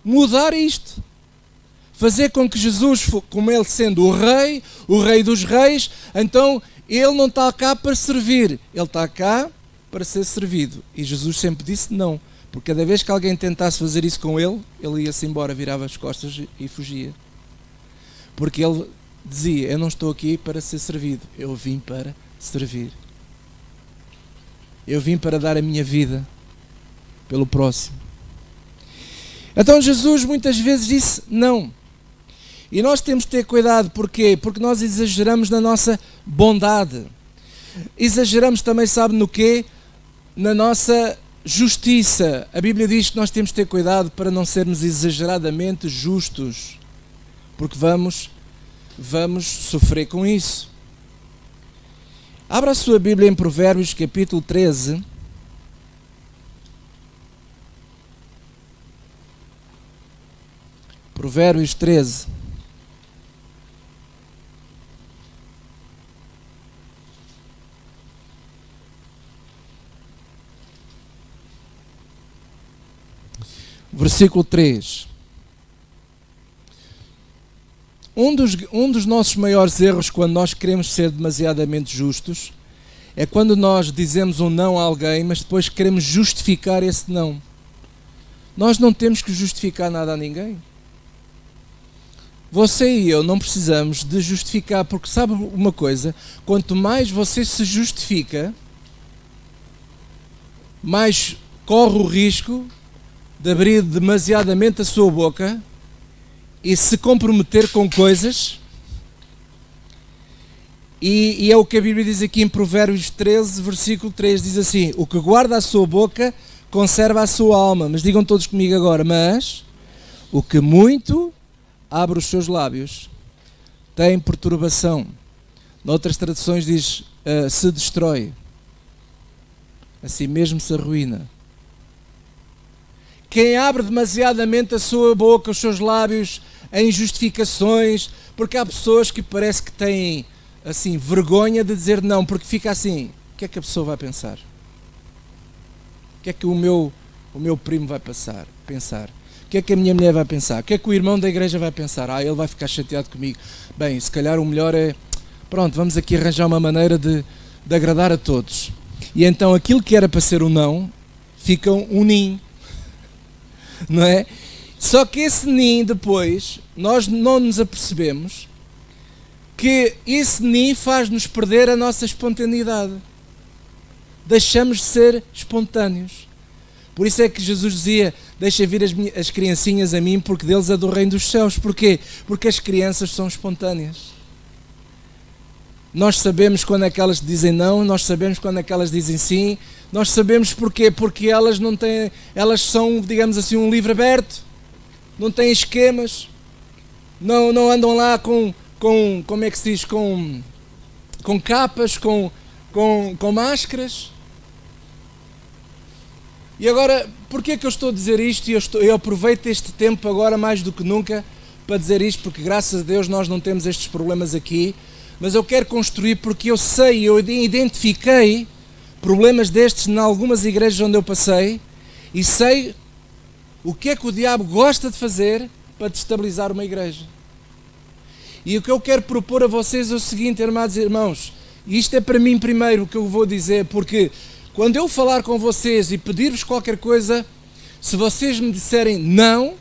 [SPEAKER 3] mudar isto. Fazer com que Jesus, como ele sendo o rei dos reis, então ele não está cá para servir, ele está cá para ser servido. E Jesus sempre disse não, porque cada vez que alguém tentasse fazer isso com ele, ele ia-se embora, virava as costas e fugia. Porque ele dizia, eu não estou aqui para ser servido, eu vim para servir. Eu vim para dar a minha vida pelo próximo. Então Jesus muitas vezes disse não. E nós temos de ter cuidado, porquê? Porque nós exageramos na nossa bondade. Exageramos também, sabe no quê? Na nossa justiça. A Bíblia diz que nós temos de ter cuidado para não sermos exageradamente justos, porque vamos sofrer com isso. Abra a sua Bíblia em Provérbios capítulo 13. Provérbios 13. Versículo 3. Um dos nossos maiores erros quando nós queremos ser demasiadamente justos é quando nós dizemos um não a alguém, mas depois queremos justificar esse não. Nós não temos que justificar nada a ninguém. Você e eu não precisamos de justificar, porque sabe uma coisa? Quanto mais você se justifica, mais corre o risco de abrir demasiadamente a sua boca e se comprometer com coisas. E é o que a Bíblia diz aqui em Provérbios 13, versículo 3, diz assim: o que guarda a sua boca conserva a sua alma. Mas digam todos comigo agora: mas o que muito abre os seus lábios tem perturbação. Noutras traduções diz se destrói, assim mesmo se arruína. Quem abre demasiadamente a sua boca, os seus lábios, em justificações, porque há pessoas que parece que têm assim vergonha de dizer não, porque fica assim: o que é que a pessoa vai pensar? O que é que o meu primo vai pensar? O que é que a minha mulher vai pensar? O que é que o irmão da igreja vai pensar? Ele vai ficar chateado comigo. Bem, se calhar o melhor é, pronto, vamos aqui arranjar uma maneira de agradar a todos. E então aquilo que era para ser um não, fica um nim. Não é? Só que esse nim depois, nós não nos apercebemos que esse nim faz-nos perder a nossa espontaneidade. Deixamos de ser espontâneos. Por isso é que Jesus dizia: deixa vir as criancinhas a mim, porque deles é do reino dos céus. Porquê? Porque as crianças são espontâneas. Nós sabemos quando é que elas dizem não, nós sabemos quando é que elas dizem sim, nós sabemos porquê, porque elas não têm, elas são, digamos assim, um livro aberto, não têm esquemas, não andam lá com como é que se diz, com capas, com máscaras. E agora, porquê que eu estou a dizer isto? E eu aproveito este tempo agora mais do que nunca para dizer isto, porque graças a Deus nós não temos estes problemas aqui. Mas eu quero construir, porque eu sei, eu identifiquei problemas destes em algumas igrejas onde eu passei e sei o que é que o diabo gosta de fazer para destabilizar uma igreja. E o que eu quero propor a vocês é o seguinte, amados irmãos, e isto é para mim primeiro o que eu vou dizer, porque quando eu falar com vocês e pedir-vos qualquer coisa, se vocês me disserem não,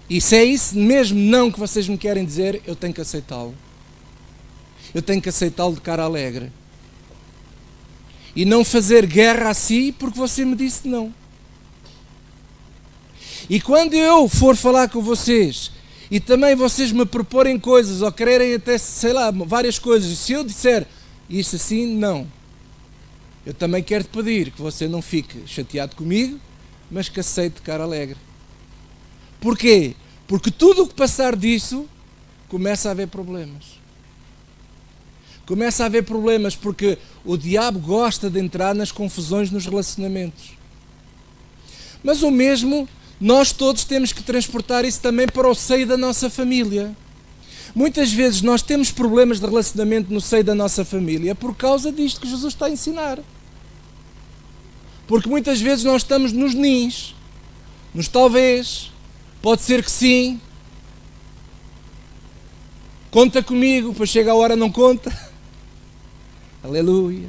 [SPEAKER 3] e se é isso mesmo não que vocês me querem dizer, eu tenho que aceitá-lo. Eu tenho que aceitá-lo de cara alegre. E não fazer guerra a si porque você me disse não. E quando eu for falar com vocês e também vocês me proporem coisas ou quererem até, sei lá, várias coisas, e se eu disser isso assim, não. Eu também quero te pedir que você não fique chateado comigo, mas que aceite de cara alegre. Porquê? Porque tudo o que passar disso começa a haver problemas. Começa a haver problemas porque o diabo gosta de entrar nas confusões nos relacionamentos. Mas o mesmo, nós todos temos que transportar isso também para o seio da nossa família. Muitas vezes nós temos problemas de relacionamento no seio da nossa família por causa disto que Jesus está a ensinar. Porque muitas vezes nós estamos nos nins, nos talvez, pode ser que sim, conta comigo, depois chega a hora não conta. Aleluia.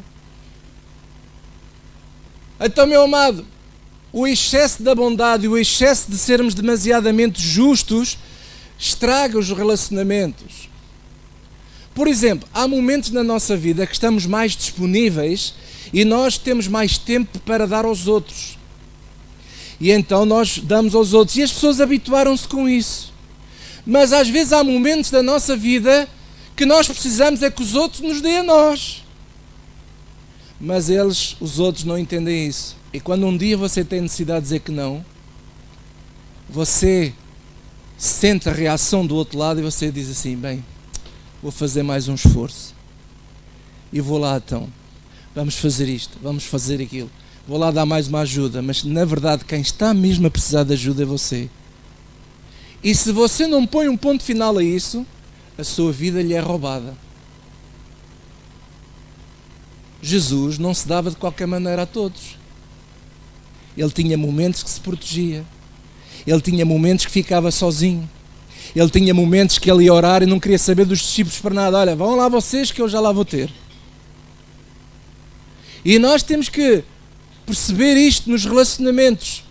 [SPEAKER 3] Então, meu amado, o excesso da bondade e o excesso de sermos demasiadamente justos estraga os relacionamentos. Por exemplo, há momentos na nossa vida que estamos mais disponíveis e nós temos mais tempo para dar aos outros. E então nós damos aos outros. E as pessoas habituaram-se com isso. Mas às vezes há momentos da nossa vida que nós precisamos é que os outros nos deem a nós. Mas os outros não entendem isso. E quando um dia você tem necessidade de dizer que não, você sente a reação do outro lado e você diz assim, bem, vou fazer mais um esforço. E vou lá então. Vamos fazer isto, vamos fazer aquilo. Vou lá dar mais uma ajuda. Mas na verdade quem está mesmo a precisar de ajuda é você. E se você não põe um ponto final a isso, a sua vida lhe é roubada. Jesus não se dava de qualquer maneira a todos. Ele tinha momentos que se protegia. Ele tinha momentos que ficava sozinho. Ele tinha momentos que ele ia orar e não queria saber dos discípulos para nada. Olha, vão lá vocês que eu já lá vou ter. E nós temos que perceber isto nos relacionamentos.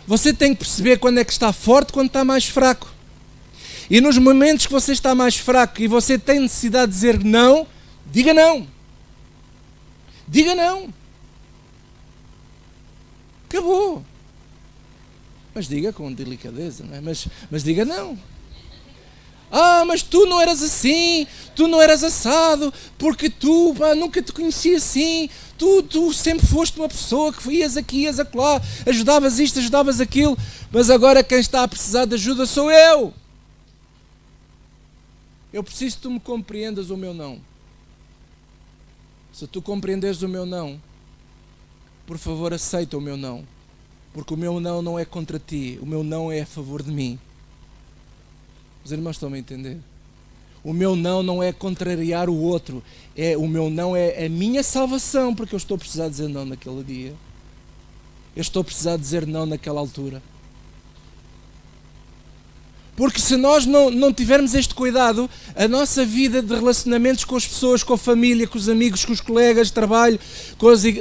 [SPEAKER 3] Você tem que perceber quando é que está forte, quando está mais fraco. E nos momentos que você está mais fraco e você tem necessidade de dizer não, diga não. Diga não. Acabou. Mas diga com delicadeza, não é? Mas diga não. Ah, mas tu não eras assim, tu não eras assado, porque tu nunca te conheci assim, tu sempre foste uma pessoa que ias aqui, ias acolá, ajudavas isto, ajudavas aquilo, mas agora quem está a precisar de ajuda sou eu. Eu preciso que tu me compreendas o meu não. Se tu compreenderes o meu não, por favor aceita o meu não, porque o meu não é contra ti, o meu não é a favor de mim. Os irmãos estão a entender? O meu não é contrariar o outro. O meu não é a minha salvação, porque eu estou a precisar dizer não naquele dia. Eu estou a precisar dizer não naquela altura. Porque se nós não tivermos este cuidado, a nossa vida de relacionamentos com as pessoas, com a família, com os amigos, com os colegas de trabalho,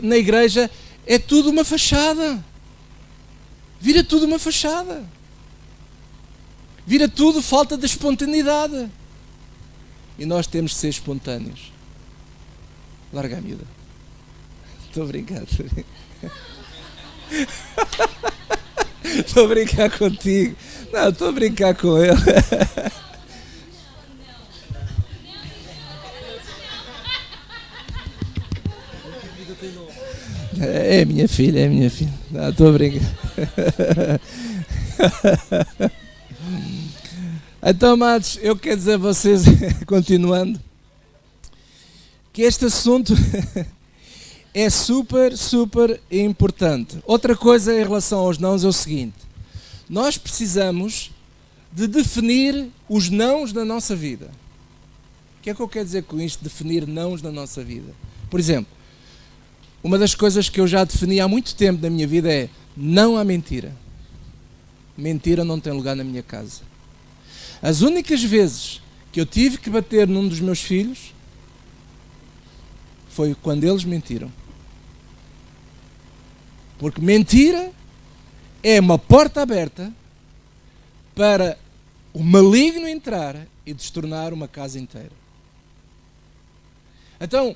[SPEAKER 3] na igreja, é tudo uma fachada. Vira tudo uma fachada. Vira tudo falta de espontaneidade. E nós temos de ser espontâneos. Larga a miúda. Estou a brincar. Estou a brincar contigo. Não, estou a brincar com ele. É minha filha, é minha filha. Não, estou a brincar. Então, amados, eu quero dizer a vocês, continuando, que este assunto é super, super importante. Outra coisa em relação aos nãos é o seguinte: nós precisamos de definir os nãos da nossa vida. O que é que eu quero dizer com isto, definir nãos da nossa vida? Por exemplo, uma das coisas que eu já defini há muito tempo na minha vida é não à mentira. Mentira não tem lugar na minha casa. As únicas vezes que eu tive que bater num dos meus filhos foi quando eles mentiram. Porque mentira é uma porta aberta para o maligno entrar e destornar uma casa inteira. Então,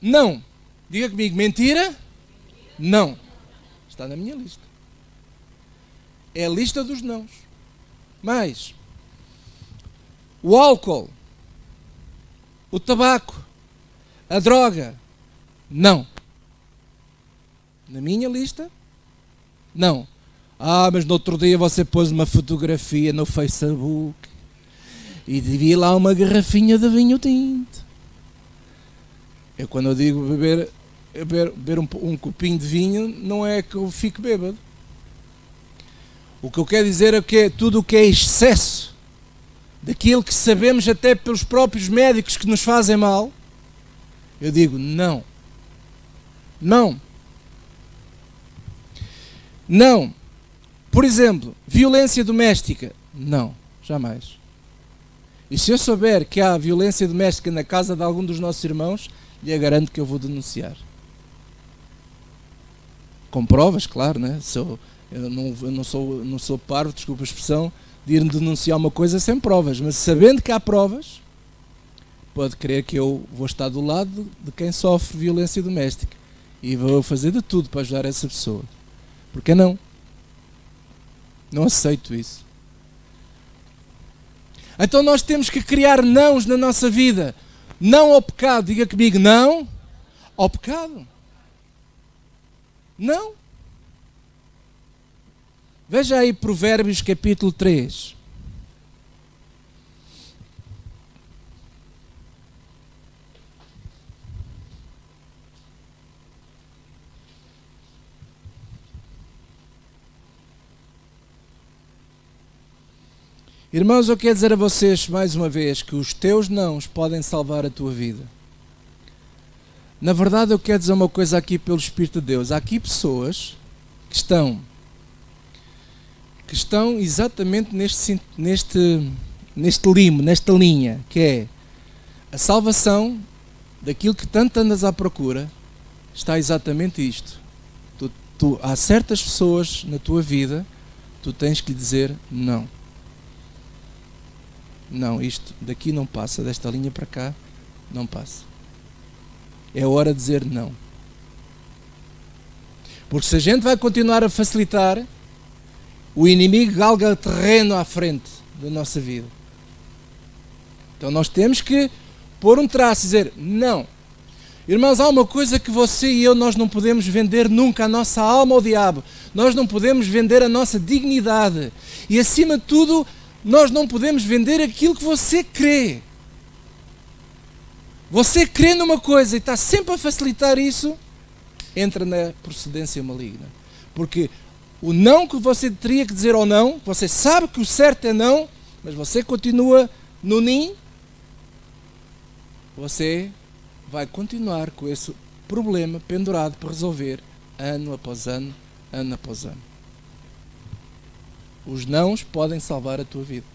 [SPEAKER 3] não. Diga comigo, mentira? Não. Está na minha lista. É a lista dos nãos. Mas o álcool, o tabaco, a droga, não. Na minha lista, não. Ah, mas no outro dia você pôs uma fotografia no Facebook e devia lá uma garrafinha de vinho tinto. Eu, quando eu digo beber um copinho de vinho, não é que eu fico bêbado. O que eu quero dizer é que tudo o que é excesso daquilo que sabemos até pelos próprios médicos que nos fazem mal, eu digo não. Não. Não. Por exemplo, violência doméstica. Não, jamais. E se eu souber que há violência doméstica na casa de algum dos nossos irmãos, lhe garanto que eu vou denunciar. Com provas, claro, né? Eu não sou parvo, desculpa a expressão, de ir denunciar uma coisa sem provas, mas sabendo que há provas, pode crer que eu vou estar do lado de quem sofre violência doméstica e vou fazer de tudo para ajudar essa pessoa. Por que não? Não aceito isso. Então nós temos que criar nãos na nossa vida. Não ao pecado. Diga comigo, não ao pecado. Não. Veja aí Provérbios capítulo 3. Irmãos, eu quero dizer a vocês mais uma vez que os teus nãos podem salvar a tua vida. Na verdade, eu quero dizer uma coisa aqui pelo Espírito de Deus. Há aqui pessoas que estão exatamente neste limo, nesta linha, que é a salvação daquilo que tanto andas à procura, está exatamente isto. Há certas pessoas na tua vida, tu tens que lhe dizer não. Não, isto daqui não passa, desta linha para cá não passa. É hora de dizer não. Porque se a gente vai continuar a facilitar, o inimigo galga terreno à frente da nossa vida. Então nós temos que pôr um traço e dizer não. Irmãos, há uma coisa que você e eu, nós não podemos vender nunca, a nossa alma ao diabo. Nós não podemos vender a nossa dignidade. E acima de tudo, nós não podemos vender aquilo que você crê. Você crê numa coisa e está sempre a facilitar isso, entra na procedência maligna. Porque o não que você teria que dizer ou não, você sabe que o certo é não, mas você continua no nim, você vai continuar com esse problema pendurado para resolver ano após ano, ano após ano. Os nãos podem salvar a tua vida.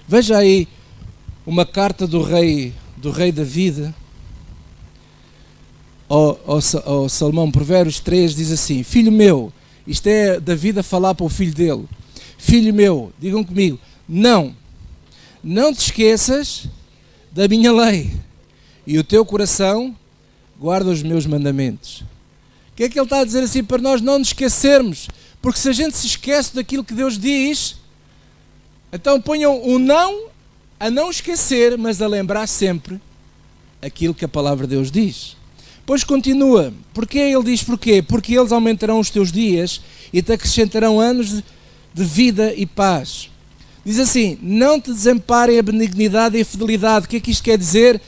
[SPEAKER 3] Veja aí uma carta do rei David ao Salomão, Provérbios 3, diz assim: filho meu, isto é David a falar para o filho dele, filho meu, digam comigo, não te esqueças da minha lei, e o teu coração guarda os meus mandamentos. O que é que ele está a dizer assim? Para nós não nos esquecermos. Porque se a gente se esquece daquilo que Deus diz, então ponham o não a não esquecer, mas a lembrar sempre aquilo que a palavra de Deus diz. Pois continua. Porquê? Ele diz porquê? Porque eles aumentarão os teus dias e te acrescentarão anos de vida e paz. Diz assim, não te desamparem a benignidade e a fidelidade. O que é que isto quer dizer?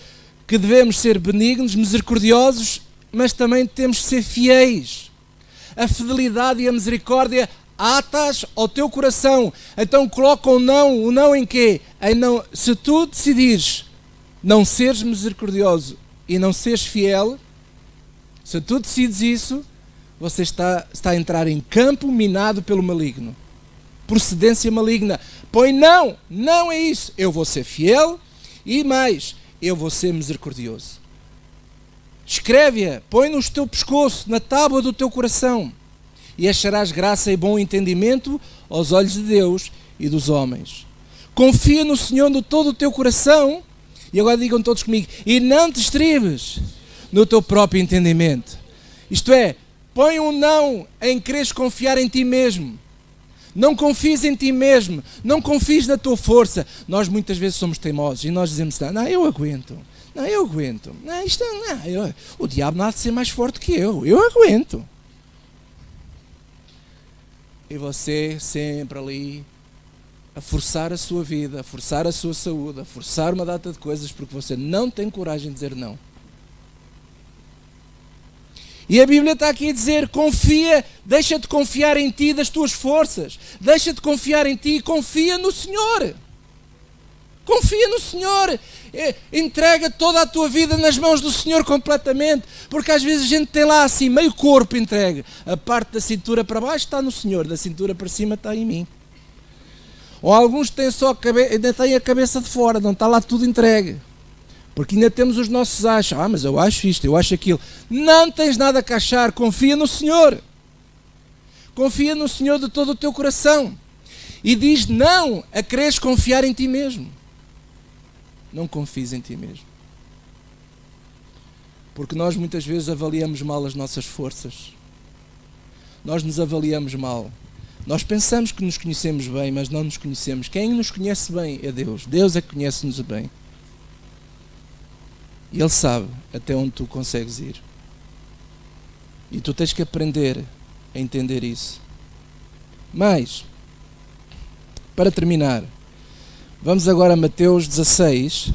[SPEAKER 3] Que devemos ser benignos, misericordiosos, mas também temos que ser fiéis. A fidelidade e a misericórdia atas ao teu coração. Então coloca o não em quê? Em não, se tu decidires não seres misericordioso e não seres fiel, se tu decides isso, você está a entrar em campo minado pelo maligno. Procedência maligna. Põe não é isso. Eu vou ser fiel e mais, eu vou ser misericordioso. Escreve-a, põe no teu pescoço, na tábua do teu coração, e acharás graça e bom entendimento aos olhos de Deus e dos homens. Confia no Senhor de todo o teu coração, e agora digam todos comigo, e não te estribes no teu próprio entendimento. Isto é, põe um não em quereres confiar em ti mesmo. Não confies em ti mesmo, não confies na tua força. Nós muitas vezes somos teimosos e nós dizemos, não, eu aguento. Não, eu aguento. O diabo não há de ser mais forte que eu aguento. E você sempre ali a forçar a sua vida, a forçar a sua saúde, a forçar uma data de coisas porque você não tem coragem de dizer não. E a Bíblia está aqui a dizer, confia, deixa de confiar em ti das tuas forças, deixa de confiar em ti e confia no Senhor. Confia no Senhor, entrega toda a tua vida nas mãos do Senhor completamente, porque às vezes a gente tem lá assim meio corpo entregue, a parte da cintura para baixo está no Senhor, da cintura para cima está em mim. Ou alguns têm só ainda têm a cabeça de fora, não está lá tudo entregue, porque ainda temos os nossos achos, mas eu acho isto, eu acho aquilo. Não tens nada a achar, confia no Senhor, confia no Senhor de todo o teu coração, e diz não a quereres confiar em ti mesmo. Não confies em ti mesmo. Porque nós muitas vezes avaliamos mal as nossas forças. Nós nos avaliamos mal. Nós pensamos que nos conhecemos bem, mas não nos conhecemos. Quem nos conhece bem é Deus. Deus é que conhece-nos bem. E Ele sabe até onde tu consegues ir. E tu tens que aprender a entender isso. Mas, para terminar, vamos agora a Mateus 16.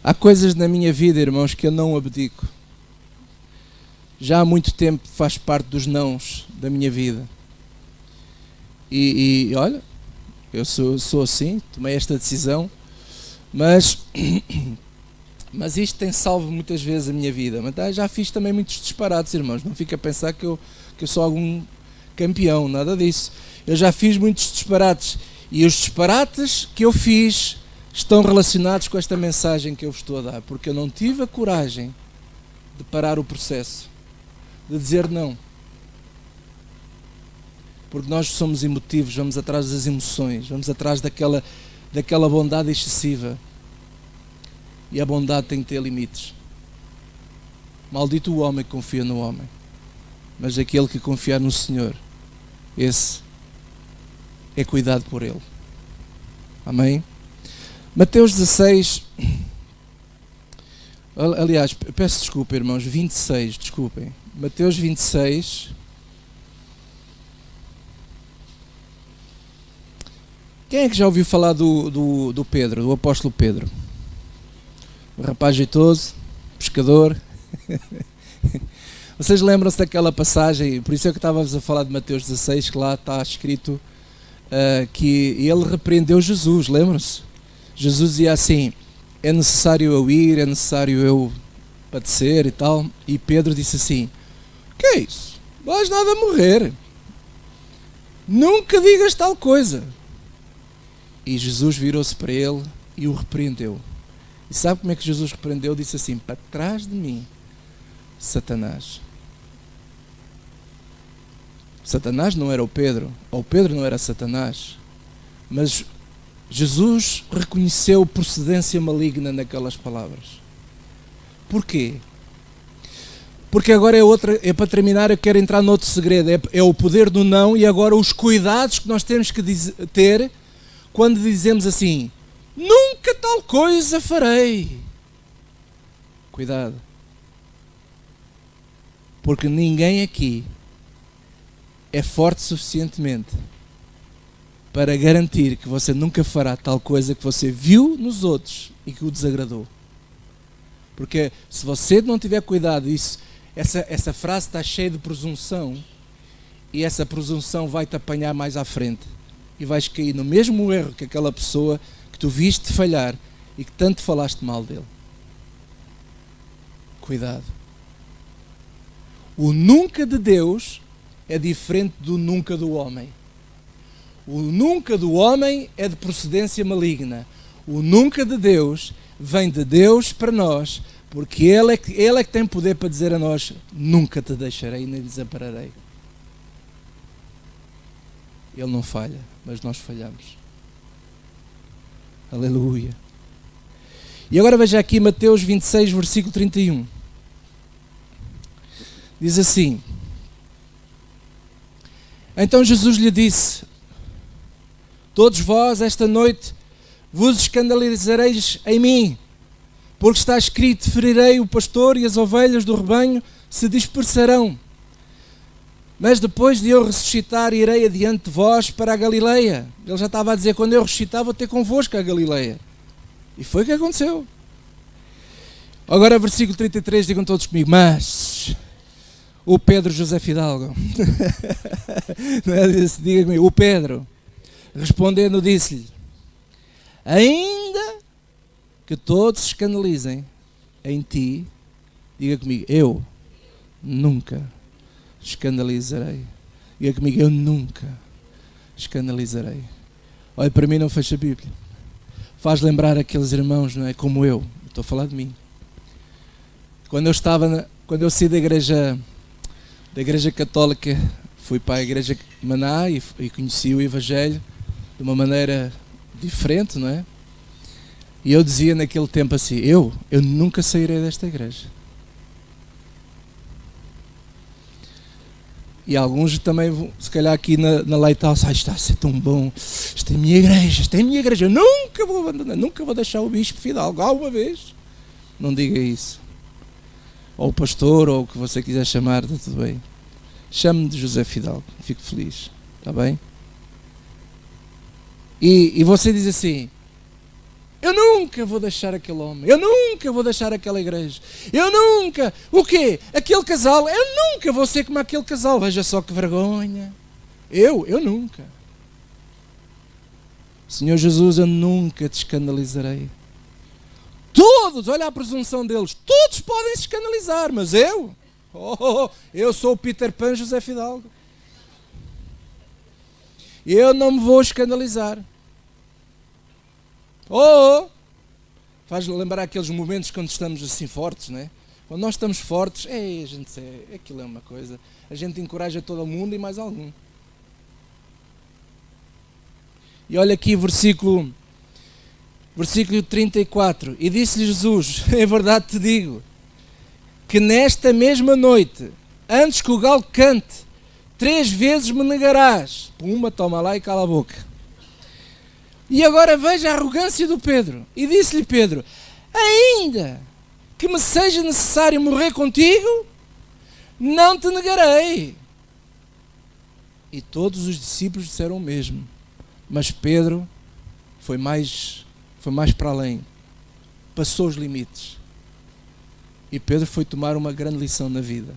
[SPEAKER 3] Há coisas na minha vida, irmãos, que eu não abdico. Já há muito tempo faz parte dos nãos da minha vida. E olha, eu sou assim, tomei esta decisão, mas isto tem salvo muitas vezes a minha vida. Mas já fiz também muitos disparates, irmãos. Não fica a pensar que eu sou algum campeão, nada disso. Eu já fiz muitos disparates, e os disparates que eu fiz estão relacionados com esta mensagem que eu vos estou a dar, porque eu não tive a coragem de parar o processo, de dizer não. Porque nós somos emotivos, vamos atrás das emoções, vamos atrás daquela bondade excessiva. E a bondade tem que ter limites. Maldito o homem que confia no homem, mas aquele que confiar no Senhor, esse é cuidado por Ele. Amém? Mateus 16, aliás, peço desculpa, irmãos, 26, desculpem. Mateus 26. Quem é que já ouviu falar do Pedro, do apóstolo Pedro? Um rapaz jeitoso, pescador. Vocês lembram-se daquela passagem, por isso é que estávamos a falar de Mateus 16, que lá está escrito que ele repreendeu Jesus, lembram-se? Jesus dizia assim, é necessário eu ir, é necessário eu padecer e tal, e Pedro disse assim, que é isso? Vais nada morrer, nunca digas tal coisa. E Jesus virou-se para ele e o repreendeu. E sabe como é que Jesus repreendeu? Disse assim, para trás de mim, Satanás. Satanás não era o Pedro, ou Pedro não era Satanás, mas Jesus reconheceu procedência maligna naquelas palavras. Porquê? Porque agora é para terminar, eu quero entrar noutro segredo, é o poder do não, e agora os cuidados que nós temos que ter quando dizemos assim, nunca tal coisa farei. Cuidado. Porque ninguém aqui é forte suficientemente para garantir que você nunca fará tal coisa que você viu nos outros e que o desagradou. Porque se você não tiver cuidado, essa frase está cheia de presunção, e essa presunção vai te apanhar mais à frente e vais cair no mesmo erro que aquela pessoa que tu viste falhar e que tanto falaste mal dele. Cuidado. O nunca de Deus é diferente do nunca do homem. O nunca do homem é de procedência maligna. O nunca de Deus vem de Deus para nós, porque Ele é que tem poder para dizer a nós, nunca te deixarei nem desampararei. Ele não falha, mas nós falhamos. Aleluia. E agora veja aqui Mateus 26, versículo 31. Diz assim, então Jesus lhe disse, todos vós esta noite vos escandalizareis em mim, porque está escrito, ferirei o pastor e as ovelhas do rebanho se dispersarão. Mas depois de eu ressuscitar, irei adiante de vós para a Galileia. Ele já estava a dizer, quando eu ressuscitar, vou ter convosco a Galileia. E foi o que aconteceu. Agora versículo 33, digam todos comigo, mas o Pedro José Fidalgo, não é isso? Diga comigo, o Pedro, respondendo, disse-lhe, ainda que todos se escandalizem em ti, diga comigo, eu nunca escandalizarei. Diga comigo, eu nunca escandalizarei. Olha, para mim não fecha a Bíblia. Faz lembrar aqueles irmãos, não é? Como eu, estou a falar de mim. Quando eu saí da igreja católica, fui para a igreja Maná e conheci o Evangelho de uma maneira diferente, não é? E eu dizia naquele tempo assim, eu nunca sairei desta igreja. E alguns também, se calhar aqui na Lighthouse, está a ser tão bom, esta é a minha igreja, eu nunca vou abandonar, nunca vou deixar o bispo Fidalgo, alguma vez. Não diga isso. Ou o pastor, ou o que você quiser chamar, está tudo bem. Chame-me de José Fidalgo, fico feliz, está bem? E você diz assim, eu nunca vou deixar aquele homem, eu nunca vou deixar aquela igreja, eu nunca, o quê? Aquele casal, eu nunca vou ser como aquele casal, veja só que vergonha. Eu nunca. Senhor Jesus, eu nunca te escandalizarei. Todos, olha a presunção deles, todos podem se escandalizar, mas eu sou o Peter Pan José Fidalgo. Eu não me vou escandalizar. Faz lembrar aqueles momentos quando estamos assim fortes, não é? Quando nós estamos fortes, aquilo é uma coisa. A gente encoraja todo o mundo e mais algum. E olha aqui versículo 34. E disse-lhe Jesus, em verdade te digo, que nesta mesma noite, antes que o galo cante, 3 vezes me negarás. Pumba, toma lá e cala a boca. E agora veja a arrogância do Pedro. E disse-lhe Pedro, ainda que me seja necessário morrer contigo, não te negarei. E todos os discípulos disseram o mesmo. Mas Pedro foi mais para além. Passou os limites. E Pedro foi tomar uma grande lição na vida.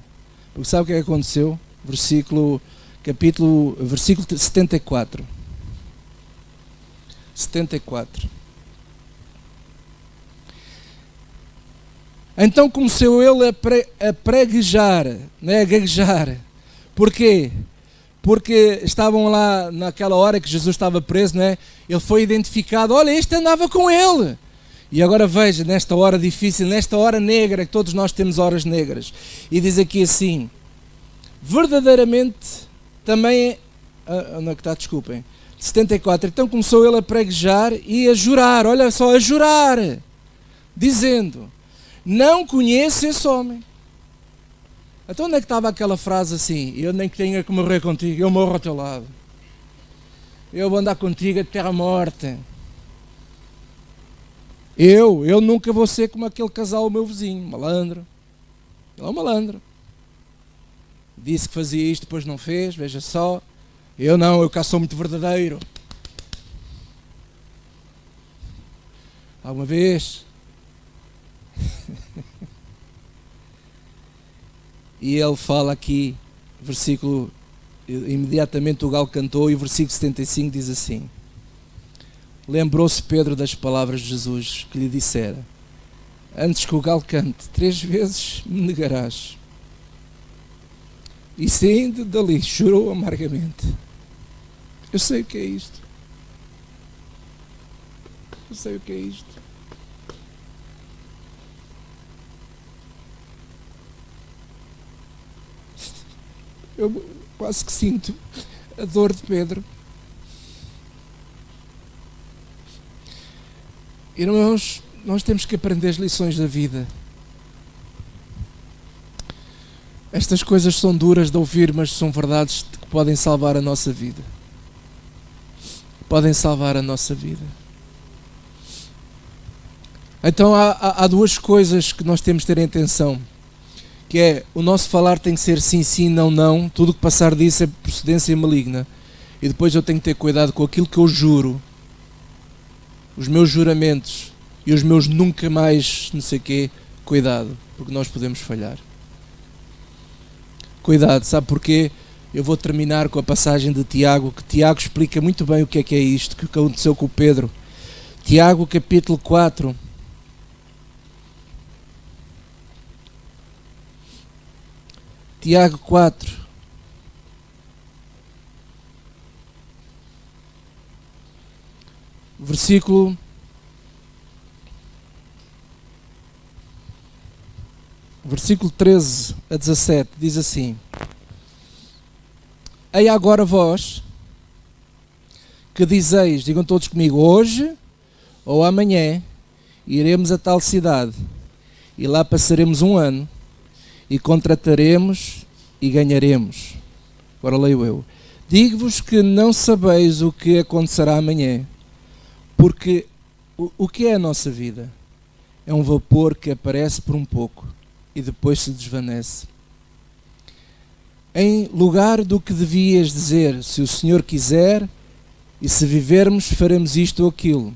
[SPEAKER 3] Porque sabe o que é que aconteceu? Versículo 74. 74. Então começou ele a preguejar, né, a gaguejar. Porquê? Porque estavam lá naquela hora que Jesus estava preso, né? Ele foi identificado, olha, este andava com ele. E agora veja, nesta hora difícil, nesta hora negra, que todos nós temos horas negras. E diz aqui assim, verdadeiramente também, onde é que está, desculpem, 74, então começou ele a preguejar e a jurar, olha só, a jurar, dizendo, não conheço esse homem. Então onde é que estava aquela frase assim, eu nem que tenha que morrer contigo, eu morro ao teu lado. Eu vou andar contigo até a morte. Eu nunca vou ser como aquele casal, o meu vizinho, malandro. Ele é um malandro. Disse que fazia isto, depois não fez, veja só. Eu não, eu cá sou muito verdadeiro. Alguma vez? E ele fala aqui, versículo, imediatamente o galo cantou e o versículo 75 diz assim, lembrou-se Pedro das palavras de Jesus que lhe dissera, antes que o galo cante, 3 vezes me negarás. E saindo dali chorou amargamente. Eu sei o que é isto. Eu sei o que é isto. Eu quase que sinto a dor de Pedro. Irmãos, nós temos que aprender as lições da vida. Estas coisas são duras de ouvir, mas são verdades que podem salvar a nossa vida. Podem salvar a nossa vida. Então há 2 coisas que nós temos de ter em atenção. Que é, o nosso falar tem que ser sim, sim, não, não. Tudo o que passar disso é procedência maligna. E depois eu tenho que ter cuidado com aquilo que eu juro. Os meus juramentos. e os meus nunca mais não sei quê. Cuidado, porque nós podemos falhar. Cuidado, sabe porquê? Eu vou terminar com a passagem de Tiago, que Tiago explica muito bem o que é isto, que aconteceu com o Pedro. Tiago capítulo 4. Tiago 4. Versículo 13 a 17, diz assim: Ei agora vós, que dizeis, digam todos comigo, hoje ou amanhã iremos a tal cidade, e lá passaremos um ano, e contrataremos e ganharemos. Agora leio eu. Digo-vos que não sabeis o que acontecerá amanhã, porque o que é a nossa vida? É um vapor que aparece por um pouco e depois se desvanece. Em lugar do que devias dizer, se o Senhor quiser, e se vivermos, faremos isto ou aquilo.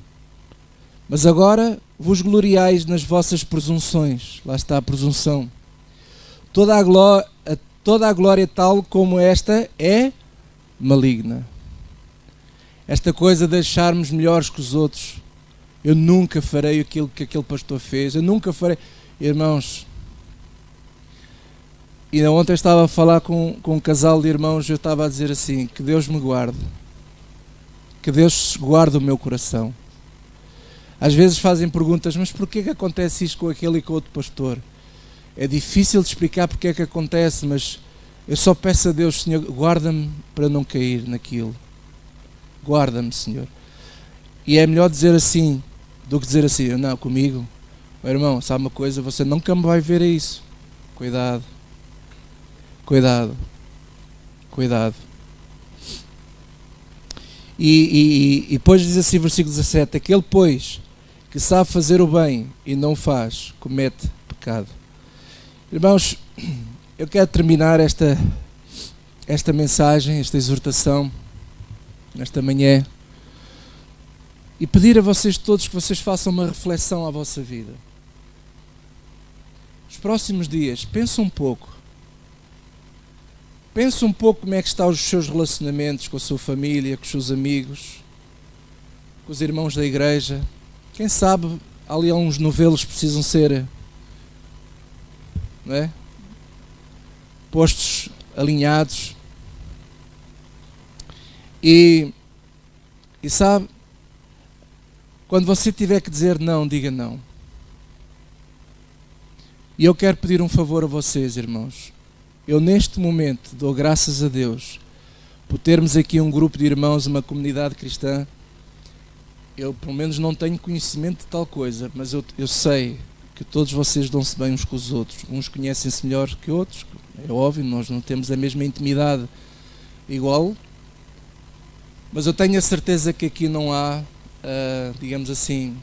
[SPEAKER 3] Mas agora vos gloriais nas vossas presunções. Lá está a presunção. Toda a glória tal como esta é maligna. Esta coisa de acharmos melhores que os outros. Eu nunca farei aquilo que aquele pastor fez. Eu nunca farei. Irmãos, e ontem estava a falar com um casal de irmãos, eu estava a dizer assim, que Deus me guarde. Que Deus guarde o meu coração. Às vezes fazem perguntas, mas porquê que acontece isto com aquele e com outro pastor? É difícil de explicar porque é que acontece, mas eu só peço a Deus, Senhor, guarda-me para não cair naquilo. Guarda-me, Senhor. E é melhor dizer assim, do que dizer assim, não, comigo, meu irmão, sabe uma coisa, você nunca me vai ver a isso. Cuidado. Cuidado. Cuidado. E depois diz assim, versículo 17, aquele, pois, que sabe fazer o bem e não o faz, comete pecado. Irmãos, eu quero terminar esta mensagem, esta exortação, nesta manhã, e pedir a vocês todos que vocês façam uma reflexão à vossa vida. Os próximos dias, pensa um pouco. Pensa um pouco como é que estão os seus relacionamentos com a sua família, com os seus amigos, com os irmãos da igreja. Quem sabe ali uns novelos precisam ser, não é? Postos, alinhados. E sabe, quando você tiver que dizer não, diga não. E eu quero pedir um favor a vocês, irmãos. Eu neste momento dou graças a Deus por termos aqui um grupo de irmãos, uma comunidade cristã. Eu pelo menos não tenho conhecimento de tal coisa, mas eu sei que todos vocês dão-se bem uns com os outros. Uns conhecem-se melhor que outros, é óbvio, nós não temos a mesma intimidade igual. Mas eu tenho a certeza que aqui não há, digamos assim,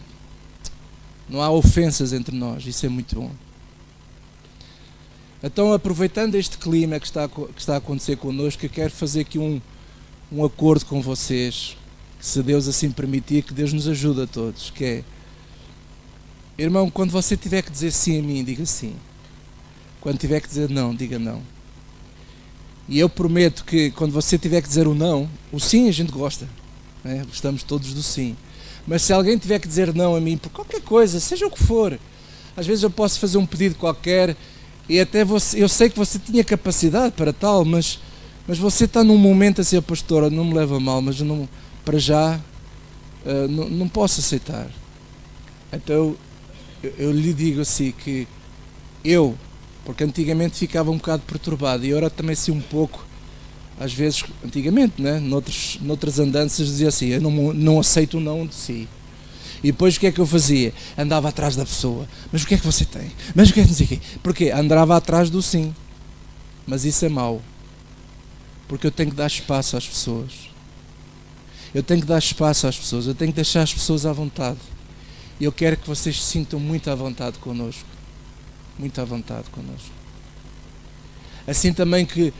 [SPEAKER 3] não há ofensas entre nós, isso é muito bom. Então, aproveitando este clima que está a acontecer connosco, eu quero fazer aqui um acordo com vocês, que se Deus assim permitir, que Deus nos ajude a todos, que é, irmão, quando você tiver que dizer sim a mim, diga sim. Quando tiver que dizer não, diga não. E eu prometo que quando você tiver que dizer o não, o sim a gente gosta, né? Gostamos todos do sim. Mas se alguém tiver que dizer não a mim, por qualquer coisa, seja o que for, às vezes eu posso fazer um pedido qualquer, e até você, eu sei que você tinha capacidade para tal, mas você está num momento assim, pastora, não me leva a mal, mas não, para já não posso aceitar. Então eu lhe digo assim que porque antigamente ficava um bocado perturbado e agora também assim um pouco, às vezes, antigamente, né, noutras andanças dizia assim, eu não aceito o não de si. E depois o que é que eu fazia? Andava atrás da pessoa. Mas o que é que você tem? Mas o que é que não sei o quê? Porquê? Andava atrás do sim. Mas isso é mau. Porque eu tenho que dar espaço às pessoas. Eu tenho que dar espaço às pessoas. Eu tenho que deixar as pessoas à vontade. E eu quero que vocês se sintam muito à vontade connosco. Muito à vontade connosco. Assim também que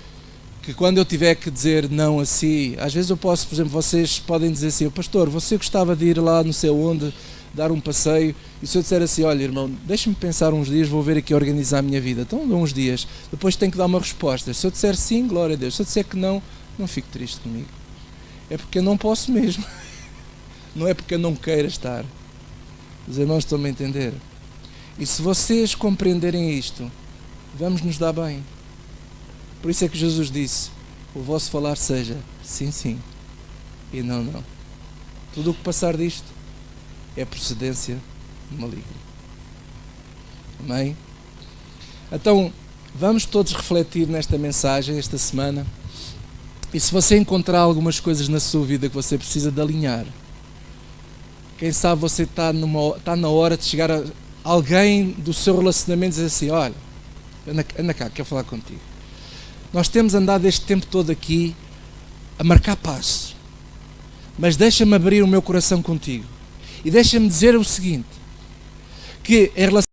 [SPEAKER 3] quando eu tiver que dizer não a si, às vezes eu posso, por exemplo, vocês podem dizer assim, pastor, você gostava de ir lá não sei onde, dar um passeio, e se eu disser assim, olha irmão, deixa-me pensar uns dias, vou ver aqui organizar a minha vida, então dou uns dias, depois tenho que dar uma resposta. Se eu disser sim, glória a Deus. Se eu disser que não, não fico triste comigo. É porque eu não posso mesmo. Não é porque eu não queira estar. Os irmãos estão-me a entender. E se vocês compreenderem isto, vamos nos dar bem. Por isso é que Jesus disse, o vosso falar seja sim, sim, e não, não. Tudo o que passar disto é procedência maligna. Amém? Então, vamos todos refletir nesta mensagem, esta semana. E se você encontrar algumas coisas na sua vida que você precisa de alinhar, quem sabe você está na hora de chegar a alguém do seu relacionamento e dizer assim, olha, anda cá, quero falar contigo. Nós temos andado este tempo todo aqui a marcar passos, mas deixa-me abrir o meu coração contigo. E deixa-me dizer o seguinte, que em relação